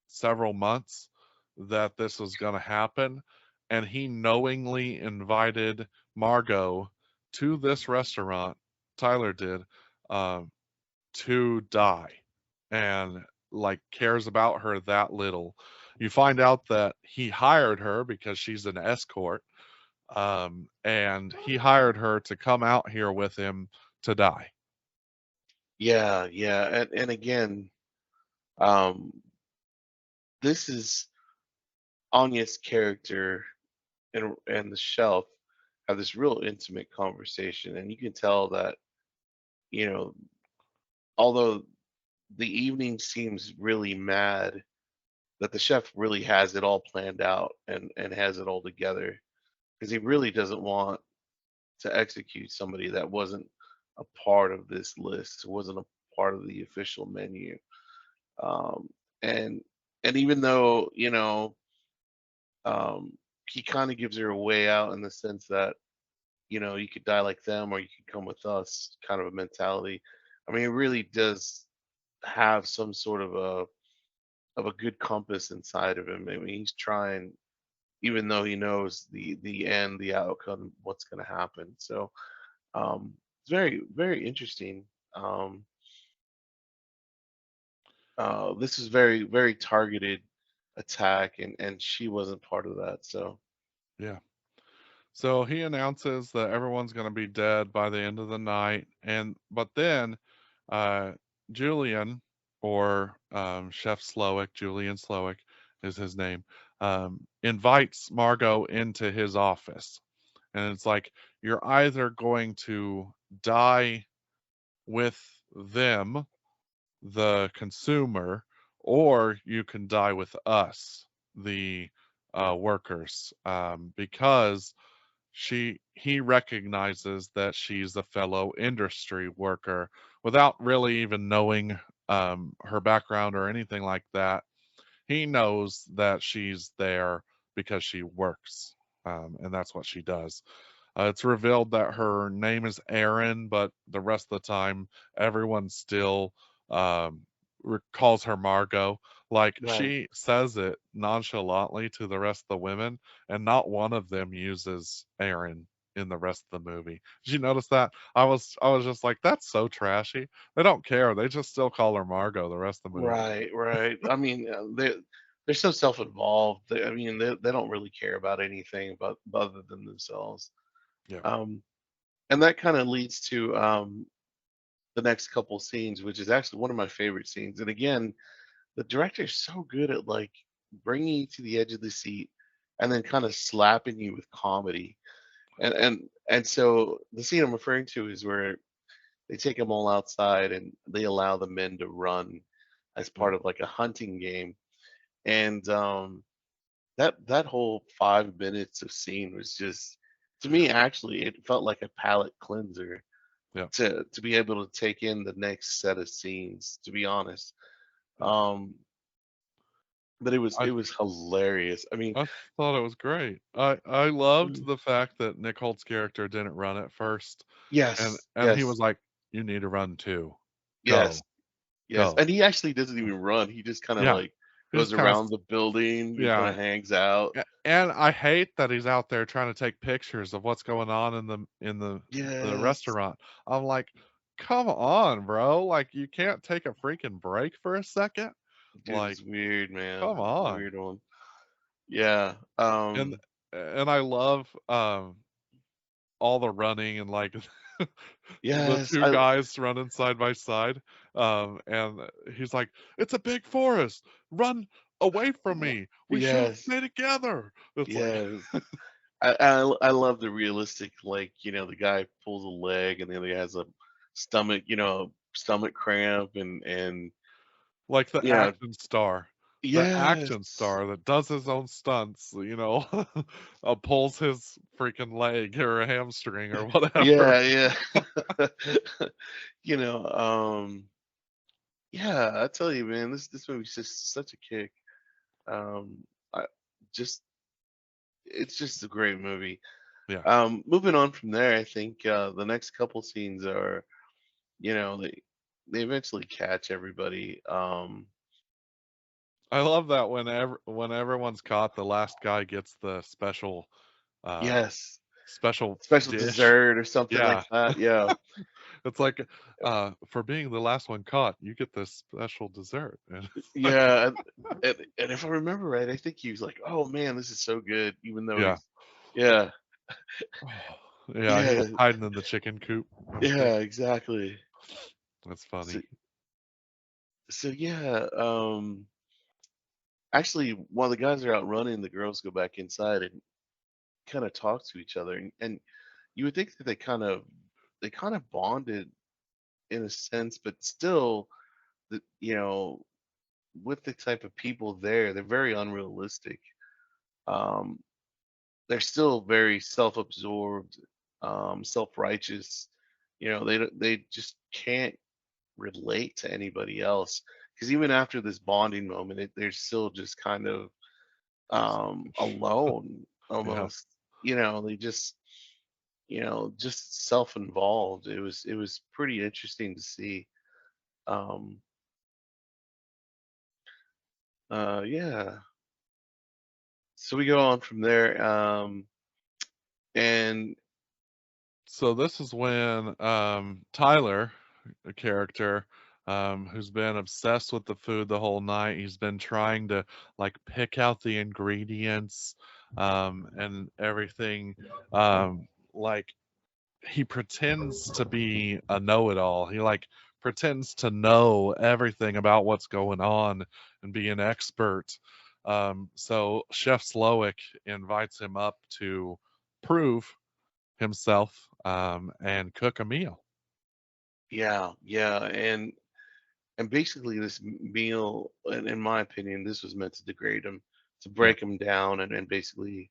several months that this was going to happen, and he knowingly invited Margot to this restaurant. Tyler did, um, to die, and like cares about her that little. You find out that he hired her because she's an escort, and he hired her to come out here with him to die. yeah, yeah. And again, um, this is Anya's character and the shelf have this real intimate conversation, and you can tell that, you know, although the evening seems really mad, that the chef really has it all planned out and has it all together because he really doesn't want to execute somebody that wasn't a part of this list, wasn't a part of the official menu. Um, and and even though, he kind of gives her a way out in the sense that, you could die like them or you could come with us, kind of a mentality. I mean, it really does have some sort of a good compass inside of him. I mean, he's trying, even though he knows the end, the outcome, what's going to happen. So it's very very interesting. Um, this is very very targeted attack, and she wasn't part of that. So Yeah. So he announces that everyone's going to be dead by the end of the night, and but then uh, Julian, or Chef Slowick, Julian Slowick is his name, invites Margot into his office, and it's like, you're either going to die with them, the consumer, or you can die with us, the workers, because he recognizes that she's a fellow industry worker without really even knowing her background or anything like that. He knows that she's there because she works, and that's what she does. It's revealed that her name is Erin, but the rest of the time, everyone still um, calls her Margot. Like, right, she says it nonchalantly to the rest of the women, and not one of them uses Erin in the rest of the movie. Did you notice that? I was just like, that's so trashy. They don't care. They just still call her Margot the rest of the movie. right. I mean, they're so self-involved. I mean, they don't really care about anything but other than themselves. Yeah, Um, and that kind of leads to the next couple scenes, which is actually one of my favorite scenes. And again, the director's so good at like bringing you to the edge of the seat and then kind of slapping you with comedy. And so the scene I'm referring to is where they take them all outside and they allow the men to run as yeah, part of like a hunting game. And that whole 5 minutes of scene was just, to me, actually it felt like a palate cleanser yeah, to be able to take in the next set of scenes, to be honest. yeah. Um, but it was I it was hilarious. I mean, I thought it was great. I loved mm, the fact that Nick Holt's character didn't run at first, and yes, and he yes, was like, "You need to run too. yes, Go, yes. go." And he actually doesn't even run. He just kind of Yeah, like he goes just kind of, around the building. He kind yeah. of hangs out. And I hate that he's out there trying to take pictures of what's going on in the Yes, restaurant. I'm like, come on, bro. Like, you can't take a freaking break for a second. dude Like, is weird, man. come He's a on. weird one. Yeah. And and I love all the running, and like the Yes. two guys running side by side. And he's like, "It's a big forest. Run away from me. We should Yes. stay together." It's like, Yes. I love the realistic, like, the guy pulls a leg and the other guy has a stomach cramp and like the you know, action yes. star that does his own stunts. Pulls his freaking leg or a hamstring or whatever. Yeah, yeah. You know, yeah, I tell you, man, this movie's just such a kick. I just it's just a great movie. Yeah, Moving on from there, I think the next couple scenes are, they eventually catch everybody. I love that when everyone's caught, the last guy gets the uh Yes, special special dish. dessert or something like Yeah. that. Yeah, It's like, for being the last one caught, you get this special dessert. And it's like, yeah. And if I remember right, I think he was like, "Oh man, this is so good," even though yeah. yeah, Oh, yeah, he yeah, was hiding in the chicken coop, I think. yeah, exactly. That's So, funny. so yeah. Actually, while the guys are out running, the girls go back inside and kind of talk to each other, and you would think that they kind of bonded in a sense, but still, the with the type of people there, they're very unrealistic. Um, they're still very self-absorbed, self-righteous. They just can't relate to anybody else because even after this bonding moment, they're still just kind of alone Yeah. almost. They just just self-involved. It was pretty interesting to see. Um, yeah. So we go on from there, and So this is when Tyler, a character, who's been obsessed with the food the whole night. He's been trying to like pick out the ingredients and everything. Like he pretends to be a know-it-all. He like pretends to know everything about what's going on and be an expert. So Chef Slowick invites him up to prove himself and cook a meal. yeah, yeah, and basically this meal, in my opinion, this was meant to degrade him, to Yeah, break him down, and basically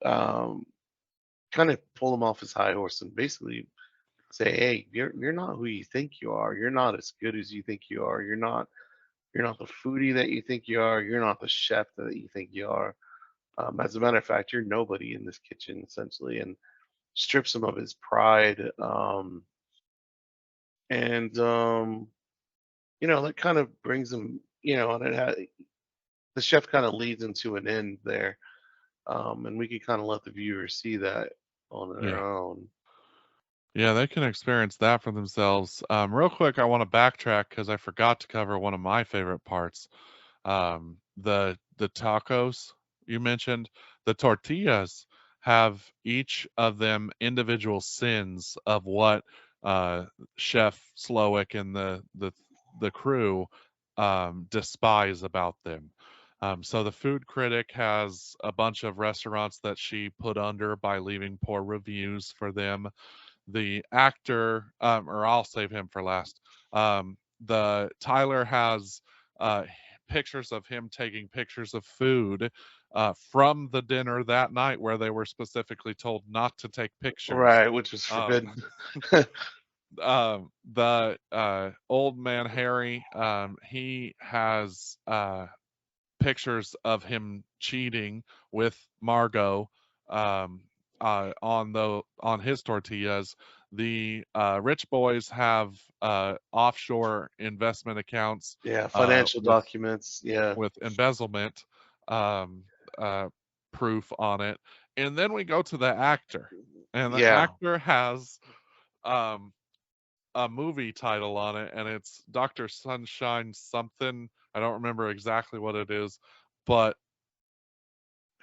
um, kind of pull him off his high horse and basically say, hey, you're not who you think you are. You're not as good as you think you are. You're not the foodie that you think you are. You're not the chef that you think you are. As a matter of fact, you're nobody in this kitchen essentially, and strips him of his pride. And that kind of brings him, and the chef kind of leads into an end there, and we can kind of let the viewer see that on their yeah, own. yeah. They can experience that for themselves. Real quick, I want to backtrack because I forgot to cover one of my favorite parts. The tacos you mentioned, the tortillas have each of them individual sins of what Chef Slowick and the crew despise about them. So the food critic has a bunch of restaurants that she put under by leaving poor reviews for them. The actor, or I'll save him for last. The Tyler has uh, pictures of him taking pictures of food from the dinner that night where they were specifically told not to take pictures. Right, which was Um, forbidden. the old man Harry, he has pictures of him cheating with Margot um, on his tortillas. The rich boys have offshore investment accounts Yeah, uh, financial with documents. Yeah, with embezzlement um, uh, proof on it, and then we go to the actor, and the yeah. actor has um, a movie title on it, and it's Doctor Sunshine something. I don't remember exactly what it is, but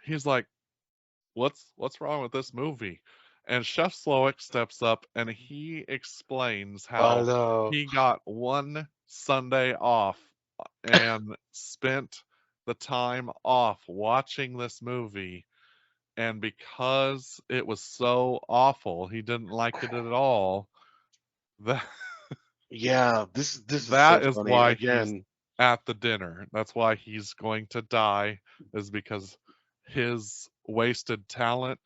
he's like, what's wrong with this movie? And Chef Slowick steps up and he explains I how know. he got one Sunday off and spent the time off watching this movie. And because it was so awful, he didn't like it at all. That Yeah, this is so that is funny. why he's Again, at the dinner. That's why he's going to die, is because his wasted talent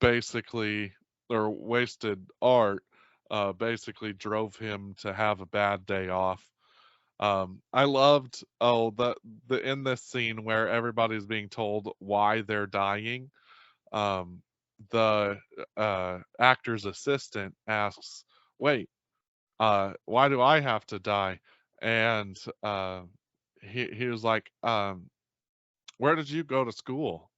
basically, or wasted art basically drove him to have a bad day off. I loved the in this scene where everybody's being told why they're dying. Um, the actor's assistant asks, "Wait, why do I have to die?" And he was like, "Where did you go to school?"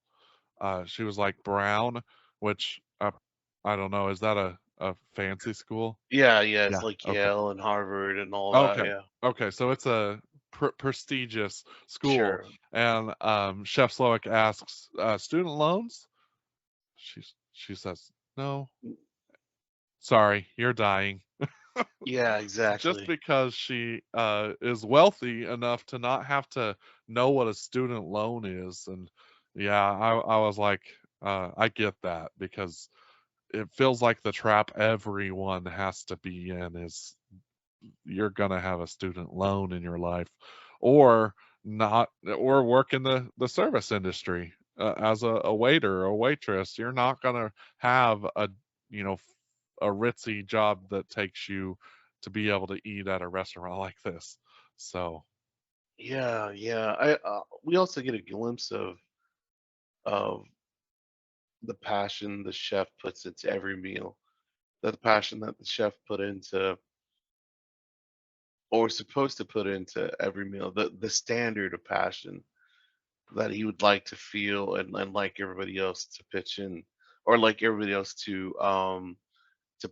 She was like Brown, which I don't know. Is that a fancy school? yeah, yeah, it's Yeah. like Okay. Yale and Harvard and all that. Okay. Yeah, Okay. So it's a prestigious school, sure. and Chef Slowick asks, "Student loans?" She says, "No, sorry, you're dying." Yeah, Just exactly. because she is wealthy enough to not have to know what a student loan is, and yeah, I was like, I get that because it feels like the trap everyone has to be in is you're gonna have a student loan in your life, or not, or work in the service industry as a waiter or a waitress. You're not gonna have a you know a ritzy job that takes you to be able to eat at a restaurant like this. So Yeah, yeah. We also get a glimpse of of the passion the chef puts into every meal, that the passion that the chef put into or supposed to put into every meal, the standard of passion that he would like to feel and like everybody else to pitch in or like everybody else to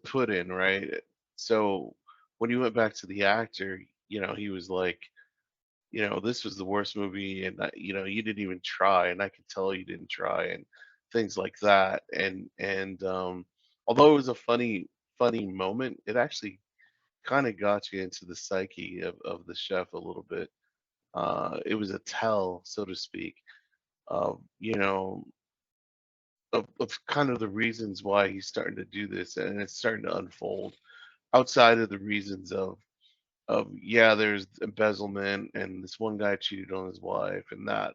put in, right? So when you went back to the actor, he was like, this was the worst movie, and you didn't even try, and I could tell you didn't try, and things like that. And although it was a funny moment, it actually kind of got you into the psyche of the chef a little bit. It was a tell, so to speak, of of kind of the reasons why he's starting to do this, and it's starting to unfold outside of the reasons of yeah, there's embezzlement and this one guy cheated on his wife, and that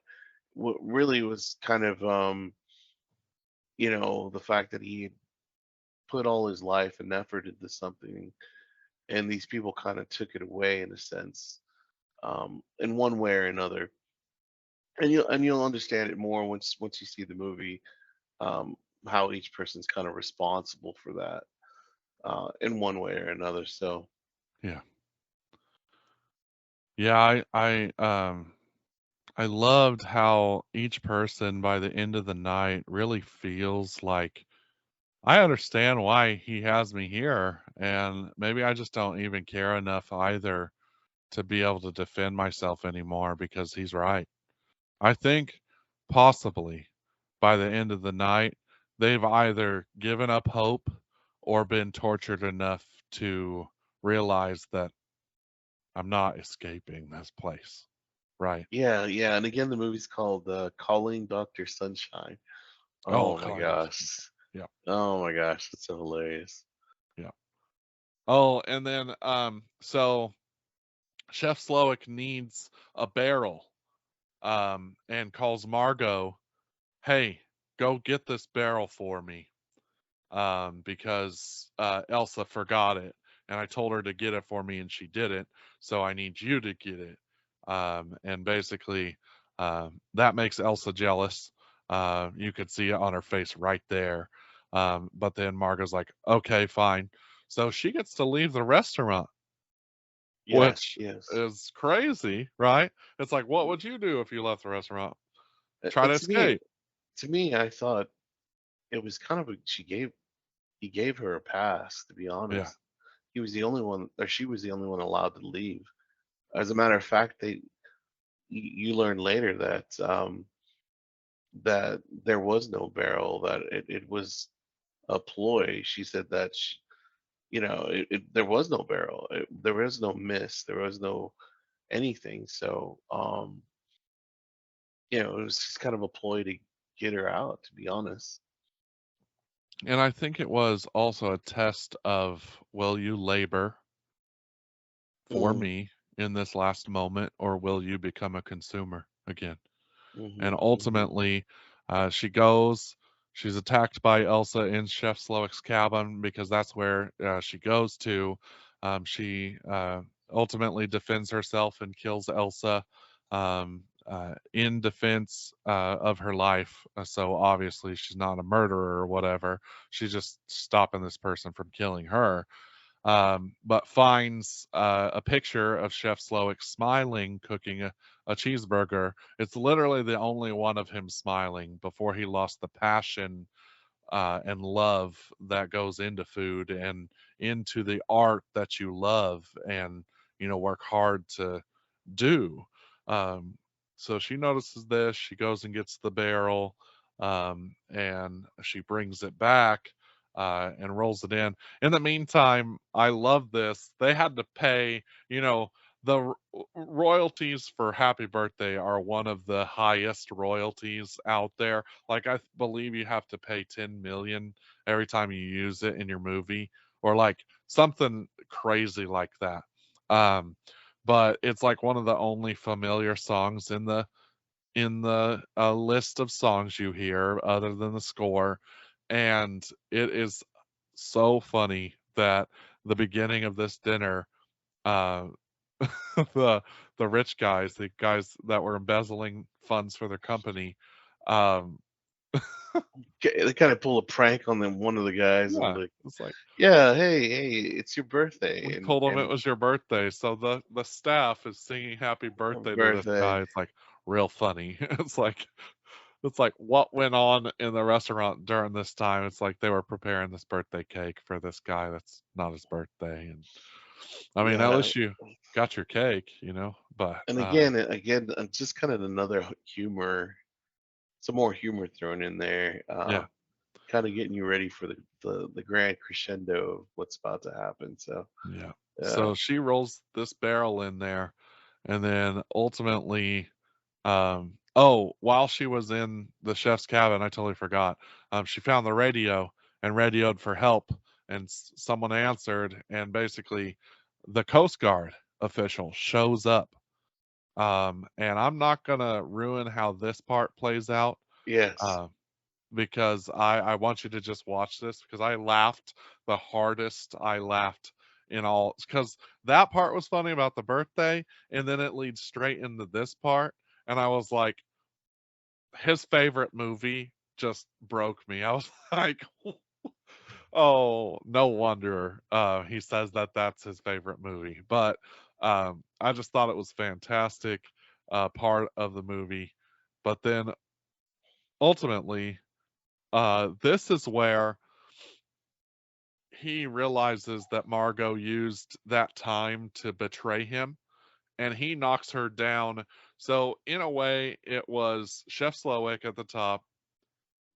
what really was kind of the fact that he had put all his life and effort into something, and these people kind of took it away in a sense, in one way or another. And you'll understand it more once you see the movie, um, how each person's kind of responsible for that, in one way or another. So Yeah. Yeah, I loved how each person by the end of the night really feels like I understand why he has me here, and maybe I just don't even care enough either to be able to defend myself anymore because he's right. I think possibly by the end of the night, they've either given up hope or been tortured enough to realize that I'm not escaping this place. Right. yeah, yeah. And again, the movie's called Calling Dr. Sunshine. Oh, Oh my calling Dr. gosh. Sunshine. Yeah. Oh my gosh, that's so hilarious. Yeah. Oh, and then so Chef Slowick needs a barrel and calls Margot, "Hey, go get this barrel for me." Because Elsa forgot it, and I told her to get it for me, and she didn't. So I need you to get it. And basically, that makes Elsa jealous. You could see it on her face right there. But then Margot's like, "Okay, fine." So she gets to leave the restaurant, Yes, which yes. is crazy, right? It's like, what would you do if you left the restaurant? Try And to escape. to me, I thought it was kind of he gave her a pass, to be Yeah. honest. He was the only one, or she was the only one allowed to leave. As a matter of fact, you learn later that there was no barrel, that it was a ploy. She said that there was no barrel, there was no miss, there was no anything. So it was just kind of a ploy to get her out, to be honest. And I think it was also a test of will you labor for Mm, me in this last moment, or will you become a consumer again? And hmm hmm ultimately, she goes. She's attacked by Elsa in Chef Slowick's cabin because that's where she goes to. She ultimately defends herself and kills Elsa in defense of her life. So obviously, she's not a murderer or whatever. She's just stopping this person from killing her, but finds a picture of Chef Slowick smiling, cooking a cheeseburger. It's literally the only one of him smiling before he lost the passion and love that goes into food and into the art that you love and work hard to do. Um, so she notices this. She goes and gets the barrel, and she brings it back and rolls it in. In the meantime, I love this. They had to pay, the royalties for Happy Birthday are one of the highest royalties out there. Like I believe you have to pay 10 million every time you use it in your movie, or like something crazy like that. Um, but it's like one of the only familiar songs in the list of songs you hear other than the score, and it is so funny that the beginning of this dinner, uh, the the rich guys, the guys that were embezzling funds for their company, um, They kind of pull a prank on them. One of the guys and Yeah, like, it's like yeah, hey, it's your birthday, we and told him it was your birthday, so the staff is singing happy birthday to this birthday. guy. It's like real funny. It's like what went on in the restaurant during this time. It's like they were preparing this birthday cake for this guy that's not his birthday, and I mean, at Yeah, least you got your cake, you know. But and again, just kind of another humor, some more humor thrown in there, yeah, kind of getting you ready for the grand crescendo of what's about to happen. So, yeah. yeah, So she rolls this barrel in there, and then ultimately, oh, while she was in the chef's cabin, I totally forgot. She found the radio and radioed for help, and someone answered, and basically, the Coast Guard official shows up. And I'm not gonna ruin how this part plays out, yes, uh, because I want you to just watch this because I laughed the hardest I laughed in all because that part was funny about the birthday, and then it leads straight into this part, and I was like, his favorite movie just broke me. I was like, oh, no wonder he says that that's his favorite movie. But I just thought it was fantastic part of the movie. But then ultimately, this is where he realizes that Margot used that time to betray him, and he knocks her down. So in a way, it was Chef Slowick at the top,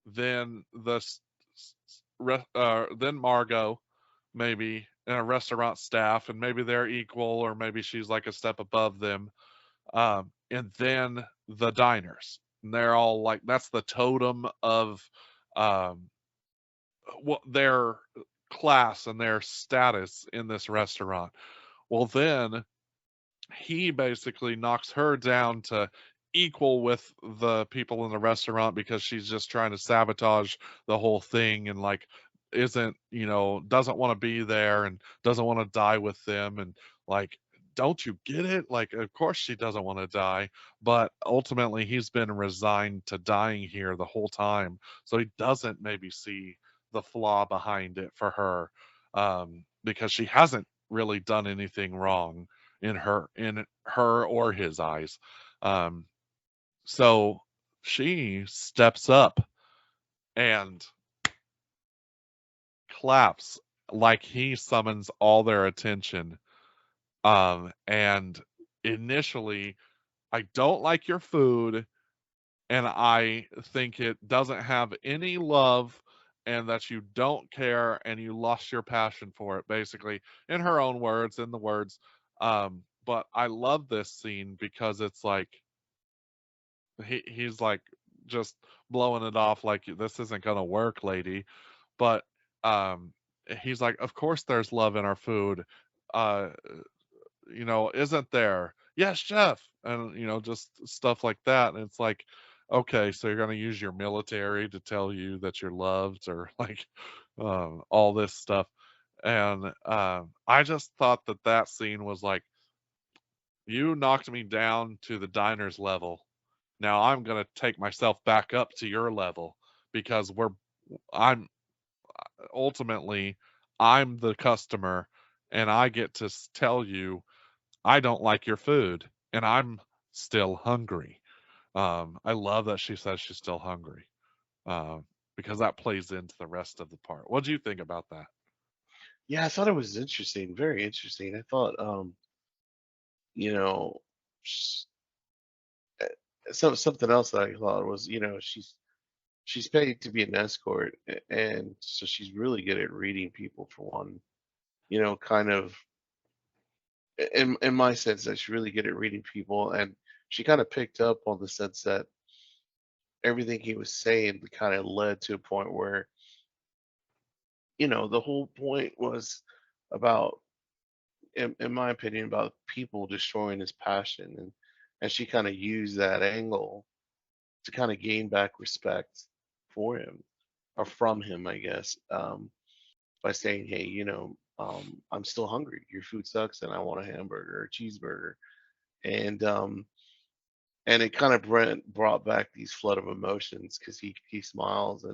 then then Margot, maybe and a restaurant staff, and maybe they're equal, or maybe she's like a step above them, and then the diners. And they're all like that's the totem of um, what their class and their status in this restaurant. Well, then he basically knocks her down to equal with the people in the restaurant because she's just trying to sabotage the whole thing and like isn't doesn't want to be there and doesn't want to die with them and like don't you get it, like of course she doesn't want to die, but ultimately he's been resigned to dying here the whole time, so he doesn't maybe see the flaw behind it for her, because she hasn't really done anything wrong in her or his eyes. Um, so she steps up and claps like he summons all their attention. And initially, I don't like your food, and I think it doesn't have any love, and that you don't care, and you lost your passion for it, basically, in her own words, in the words. But I love this scene because it's like he's like just blowing it off like this isn't gonna work, lady. But um he's like, of course there's love in our food. Uh isn't there? Yes, chef. And just stuff like that. And it's like, okay, so you're gonna use your military to tell you that you're loved or like all this stuff. And I just thought that that scene was like, you knocked me down to the diner's level. Now I'm going to take myself back up to your level because I'm ultimately I'm the customer, and I get to tell you I don't like your food and I'm still hungry. I love that she says she's still hungry, because that plays into the rest of the part. What do you think about that? yeah, I thought it was interesting, very interesting. I thought, you know, s- something else that I thought was, she's paid to be an escort, and so she's really good at reading people for one. Kind of in my sense that she's really good at reading people, and she kind of picked up on the sense that everything he was saying kind of led to a point where the whole point was about, in my opinion, about people destroying his passion, and she kind of used that angle to kind of gain back respect for him or from him, I guess, by saying, hey, I'm still hungry, your food sucks, and I want a hamburger or a cheeseburger. And and it kind of brought back these flood of emotions because he smiles,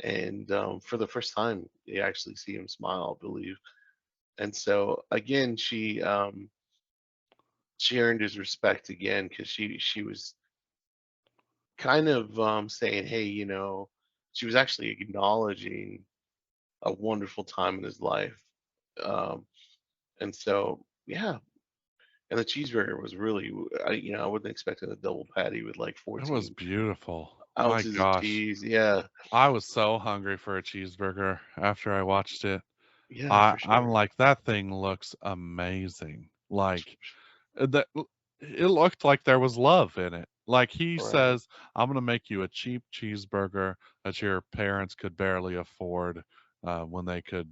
and for the first time you actually see him smile, I believe. And so again, she earned his respect again because she was kind of saying, hey, she was actually acknowledging a wonderful time in his life. Um, and so, yeah, and the cheeseburger was really, I wasn't expecting a double patty with like It was 14 beautiful. My ounces of gosh. cheese. Yeah, I was so hungry for a cheeseburger after I watched it. yeah, I'm for sure. like, that thing looks amazing. Like, that it looked like there was love in it. Like he Right. says, "I'm gonna make you a cheap cheeseburger that your parents could barely afford when they could,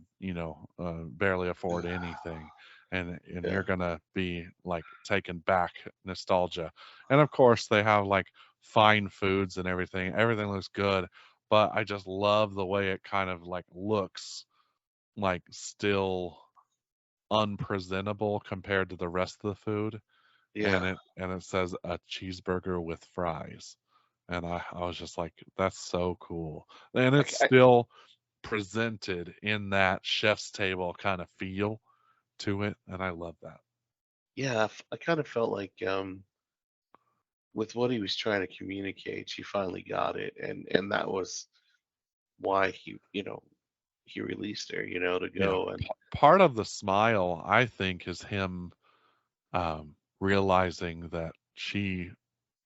barely afford anything, and Yeah, you're gonna be like taken back nostalgia." And of course, they have like fine foods and everything. Everything looks good, but I just love the way it kind of like looks like still unpresentable compared to the rest of the food, and yeah. it says a cheeseburger with fries, and I was just like, that's so cool, and I, it's I, still presented in that chef's table kind of feel to it, and I love that. yeah, I kind of felt like with what he was trying to communicate, she finally got it, and that was why he released her, to Yeah, go and part of the smile I think is him realizing that she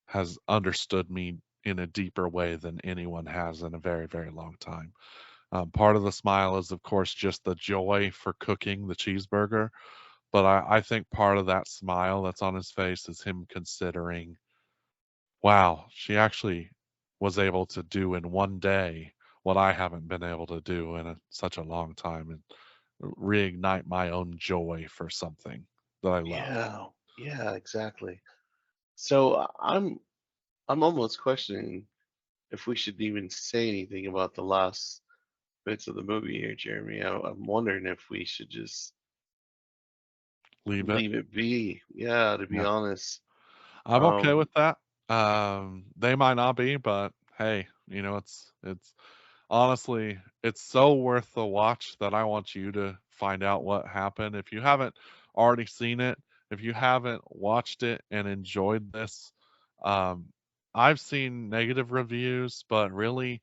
has understood me in a deeper way than anyone has in a very, very long time. Part of the smile is, of course, just the joy for cooking the cheeseburger. But I think part of that smile that's on his face is him considering, wow, she actually was able to do in one day what I haven't been able to do in such a long time, and reignite my own joy for something that I love. yeah, yeah, exactly. So I'm almost questioning if we should even say anything about the last bits of the movie here, Jeremy. I'm wondering if we should just Leave it. leave it be. Yeah, to be Yeah. honest. I'm okay Um, with that. They might not be, but hey, it's honestly, it's so worth the watch that I want you to find out what happened. If you haven't already seen it, if you haven't watched it and enjoyed this, um, I've seen negative reviews, but really,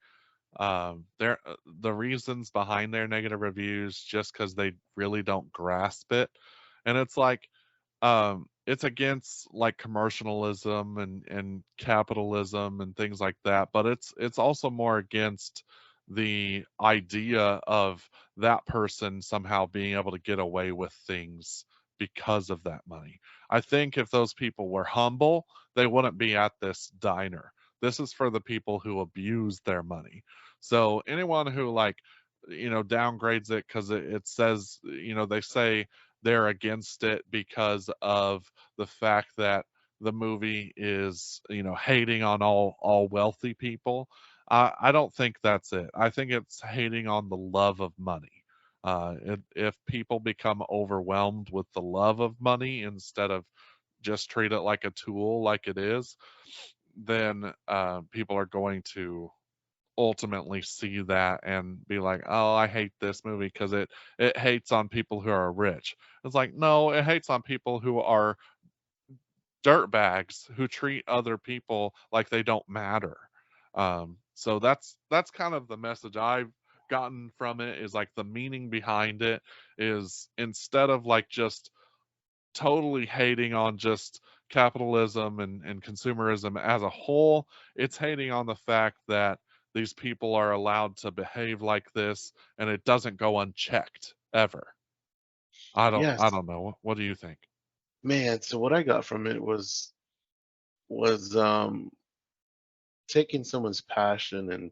the reasons behind their negative reviews just because they really don't grasp it, and it's like it's against like commercialism and capitalism and things like that, but it's also more against the idea of that person somehow being able to get away with things because of that money. I think if those people were humble, they wouldn't be at this diner. This is for the people who abuse their money. So anyone who like downgrades it because it says, they say they're against it because of the fact that the movie is, hating on all wealthy people. I don't think that's it. I think it's hating on the love of money. If people become overwhelmed with the love of money instead of just treat it like a tool, like it is, then people are going to ultimately see that and be like, "Oh, I hate this movie because it hates on people who are rich." It's like, no, it hates on people who are dirtbags who treat other people like they don't matter. So that's kind of the message I've gotten from it, is like the meaning behind it is, instead of like just totally hating on just capitalism and consumerism as a whole. It's hating on the fact that these people are allowed to behave like this and it doesn't go unchecked ever. I yes, don't know. What do you think? man. So what I got from it was taking someone's passion and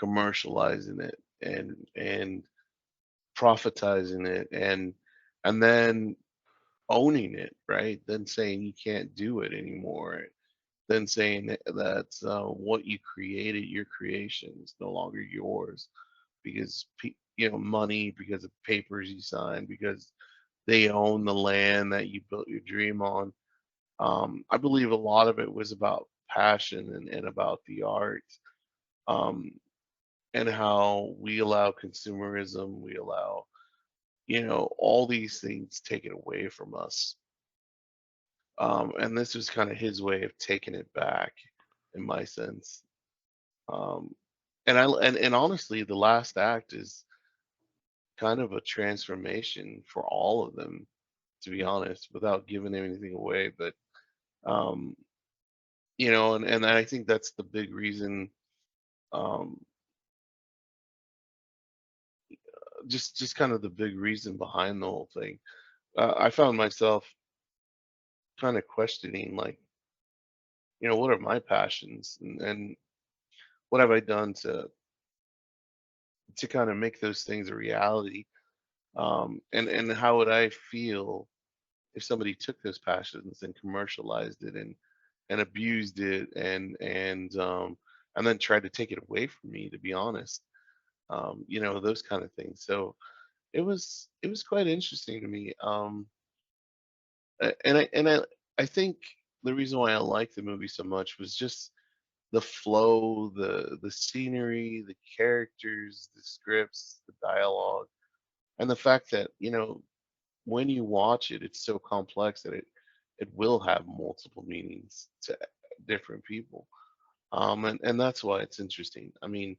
commercializing it and prophetizing it and then owning it, right? Then saying you can't do it anymore. Then saying that what you created, your creation, is no longer yours because money, because of papers you signed, because they own the land that you built your dream on. I believe a lot of it was about passion and about the art, um, and how we allow consumerism, we allow, all these things taken away from us. And this was kind of his way of taking it back, in my sense. Um, and honestly, the last act is kind of a transformation for all of them, to be honest, without giving anything away. But um, and I think that's the big reason. Um, just kind of the big reason behind the whole thing. I found myself kind of questioning, like, what are my passions, and what have I done to kind of make those things a reality. And how would I feel if somebody took those passions and commercialized it and abused it and then tried to take it away from me, to be honest. Those kind of things. So it was quite interesting to me. And I think the reason why I liked the movie so much was just the flow, the scenery, the characters, the scripts, the dialogue, and the fact that when you watch it, it's so complex that it will have multiple meanings to different people. And that's why it's interesting. I mean,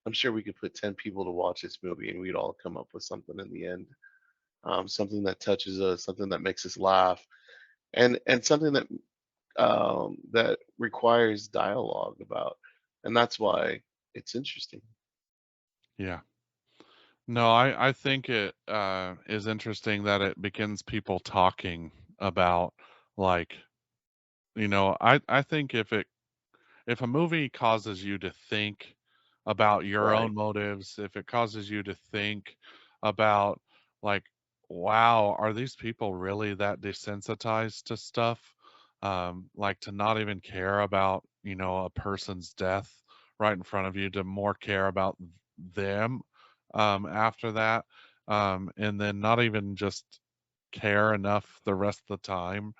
I'm sure we could put 10 people to watch this movie and we'd all come up with something in the end. Something that touches us, something that makes us laugh, and something that requires dialogue about. And that's why it's interesting. Yeah. No, I think it is interesting that it begins people talking about, like, I think if a movie causes you to think about your Right. own motives, if it causes you to think about, like, wow, are these people really that desensitized to stuff? Like, to not even care about, a person's death right in front of you, to more care about them after that. And then not even just care enough the rest of the time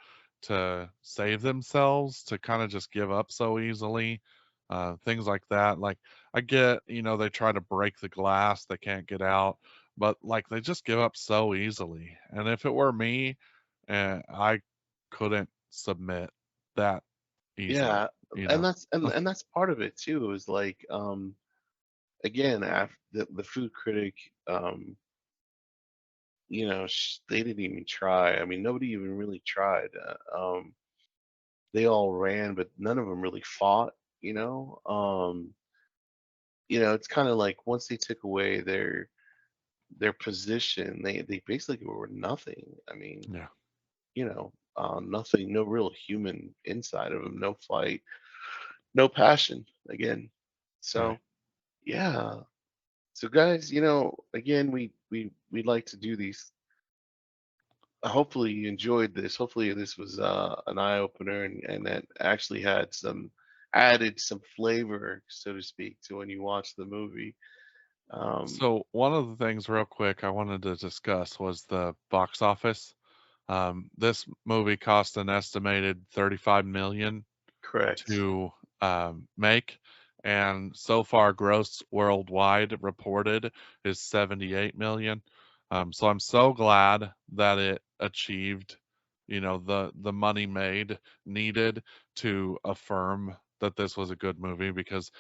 to save themselves, to kind of just give up so easily. Things like that. Like, I get, they try to break the glass, they can't get out, but like they just give up so easily. And if it were me, I couldn't submit that easily, Yeah, you and know. that's part of it too. Is like, again, after the food critic, they didn't even try. I mean, nobody even really tried. They all ran, but none of them really fought. It's kind of like once they took away their position, they basically were nothing. I mean, Yeah, nothing, no real human inside of them, no fight, no passion. Again, right. so yeah. So guys, again, we like to do these. Hopefully you enjoyed this. Hopefully this was an eye opener and that actually had some added some flavor, so to speak, to when you watch the movie. Um, So one of the things real quick I wanted to discuss was the box office. This movie cost an estimated 35 million correct. to make, and so far gross worldwide reported is 78 million. So I'm so glad that it achieved, the money made needed to affirm that this was a good movie, because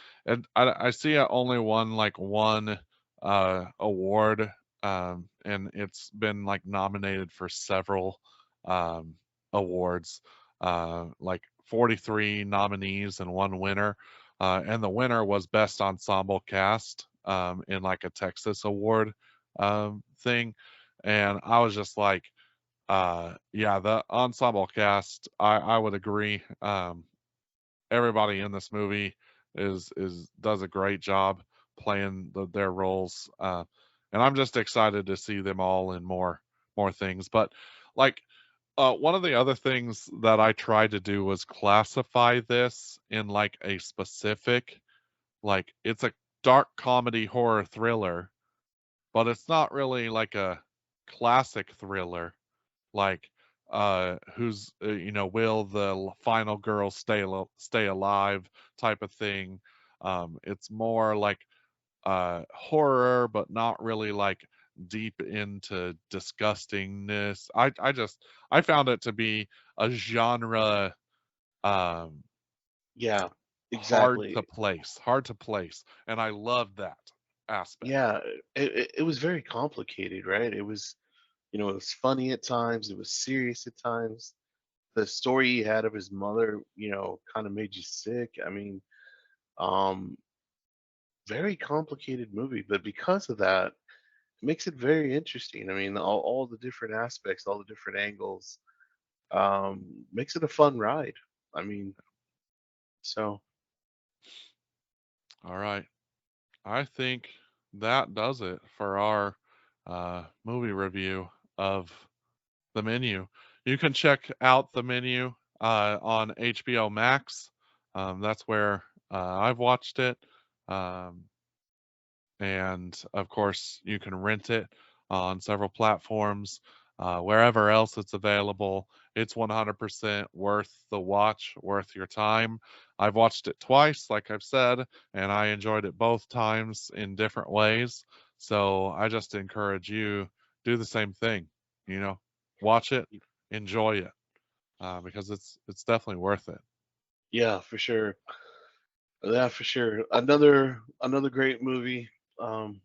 I see it only won like one award, and it's been like nominated for several um, awards, like 43 nominees and one winner. And the winner was Best Ensemble Cast, in like a Texas award thing. And I was just like, yeah, the ensemble cast, I would agree. Everybody in this movie is does a great job playing their roles. And I'm just excited to see them all in more things. But like, one of the other things that I tried to do was classify this in like a specific, like, it's a dark comedy horror thriller, but it's not really like a classic thriller. Like, who's will the final girl stay alive type of thing. It's more like horror, but not really like deep into disgustingness. I found it to be a genre um, Yeah, exactly. hard to place, and I love that aspect. Yeah, it was very complicated, right? It was, it was funny at times, it was serious at times. The story he had of his mother, kind of made you sick. I mean, um, very complicated movie, but because of that, it makes it very interesting. I mean, all the different aspects, all the different angles, makes it a fun ride. I mean, so All right, I think that does it for our movie review of The Menu. You can check out The Menu on HBO Max. That's where I've watched it. Um, and of course, you can rent it on several platforms. Wherever else it's available, it's 100% worth the watch, worth your time. I've watched it twice, like I've said, and I enjoyed it both times in different ways. So I just encourage you do the same thing. You know, watch it, enjoy it, because it's definitely worth it. yeah, for sure. Yeah, for sure. Another great movie. Um,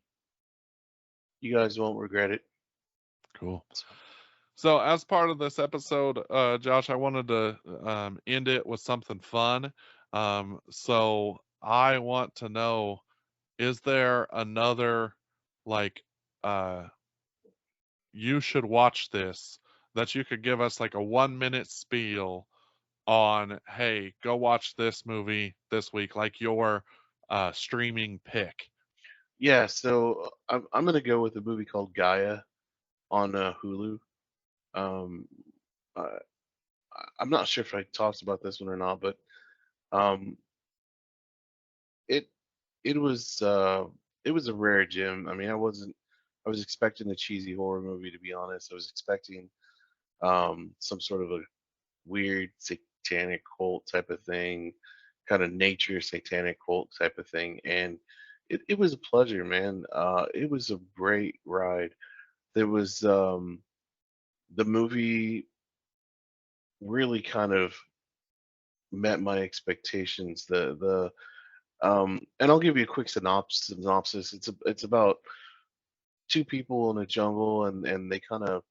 you guys won't regret it. Cool. So, So, as part of this episode, Josh, I wanted to end it with something fun. So, I want to know, is there another, like, uh, you should watch this that you could give us like a 1 minute spiel on, hey, go watch this movie this week, like your streaming pick? yeah, so I'm gonna go with a movie called Gaia on Hulu. Um, I, I'm not sure if I talked about this one or not, but um, it it was uh, it was a rare gem. I mean, I was expecting a cheesy horror movie, to be honest. I was expecting some sort of a weird satanic cult type of thing, kind of nature satanic cult type of thing, and it was a pleasure, man. It was a great ride. There was the movie really kind of met my expectations. And I'll give you a quick synopsis. It's about two people in a jungle, and they kind of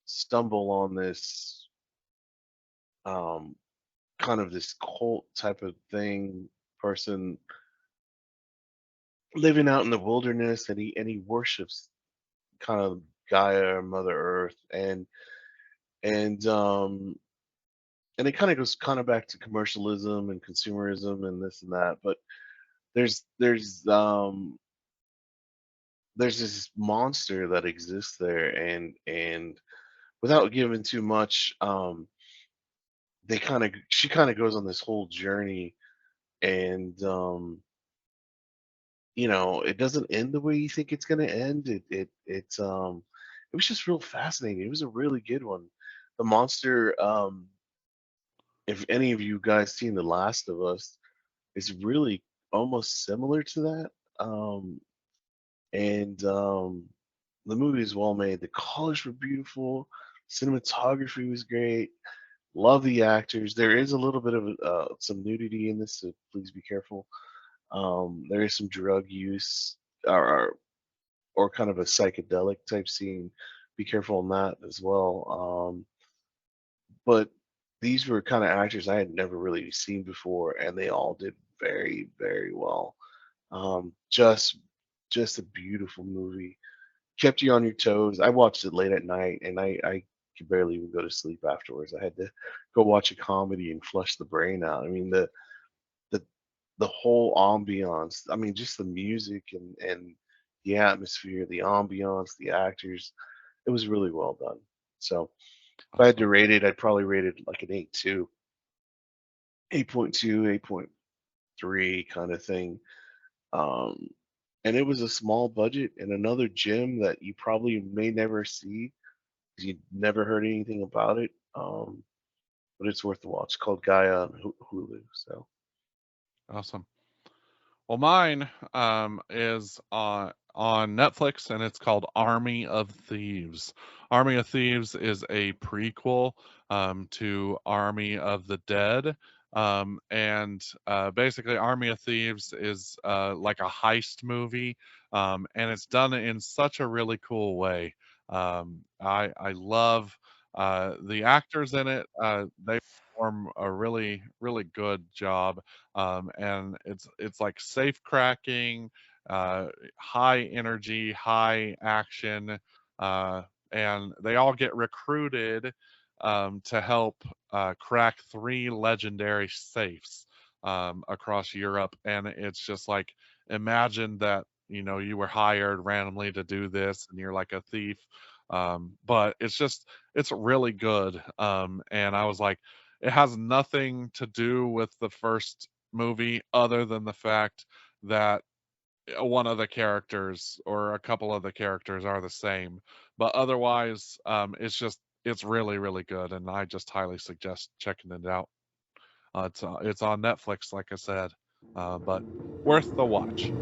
stumble on this um, kind of this cult type of thing person living out in the wilderness, and he worships kind of Gaia or Mother Earth, and um and it kind of goes kind of back to commercialism and consumerism and this and that. But there's there's um there's this monster that exists there, and without giving too much, they kind of she kind of goes on this whole journey, and it doesn't end the way you think it's going to end. It was just real fascinating. It was a really good one. The monster, if any of you guys seen The Last of Us, is really almost similar to that. Um, and The movie is well made. The colors were beautiful. Cinematography was great. Love the actors. There is a little bit of some nudity in this, so please be careful. There is some drug use, or or kind of a psychedelic type scene. Be careful on that as well. But these were kind of actors I had never really seen before, and they all did very, very well. Just a beautiful movie. Kept you on your toes. I watched it late at night, and I could barely even go to sleep afterwards. I had to go watch a comedy and flush the brain out. I mean, the the whole ambiance. I mean, just the music and the atmosphere, the ambiance, the actors. It was really well done. So if I had to Awesome. rate it, I'd probably rate it like an 8.2, 8.2, 8.3 kind of thing. Um, and it was a small budget and another gem that you probably may never see, 'cause you never heard anything about it. but it's worth the watch. It's called Gaia on Hulu. So Awesome. Well, mine is on Netflix, and it's called Army of Thieves. Army of Thieves is a prequel to Army of the Dead. And basically, Army of Thieves is like a heist movie, and it's done in such a really cool way. I love the actors in it. They perform a really good job, and it's like safe cracking, high energy, high action, uh, and they all get recruited to help crack three legendary safes across Europe, and it's just like imagine that you were hired randomly to do this, and you're like a thief. But it's really good. And I was like, it has nothing to do with the first movie other than the fact that one of the characters or a couple of the characters are the same. But otherwise, it's really good, and I just highly suggest checking it out. It's on Netflix, like I said, but worth the watch.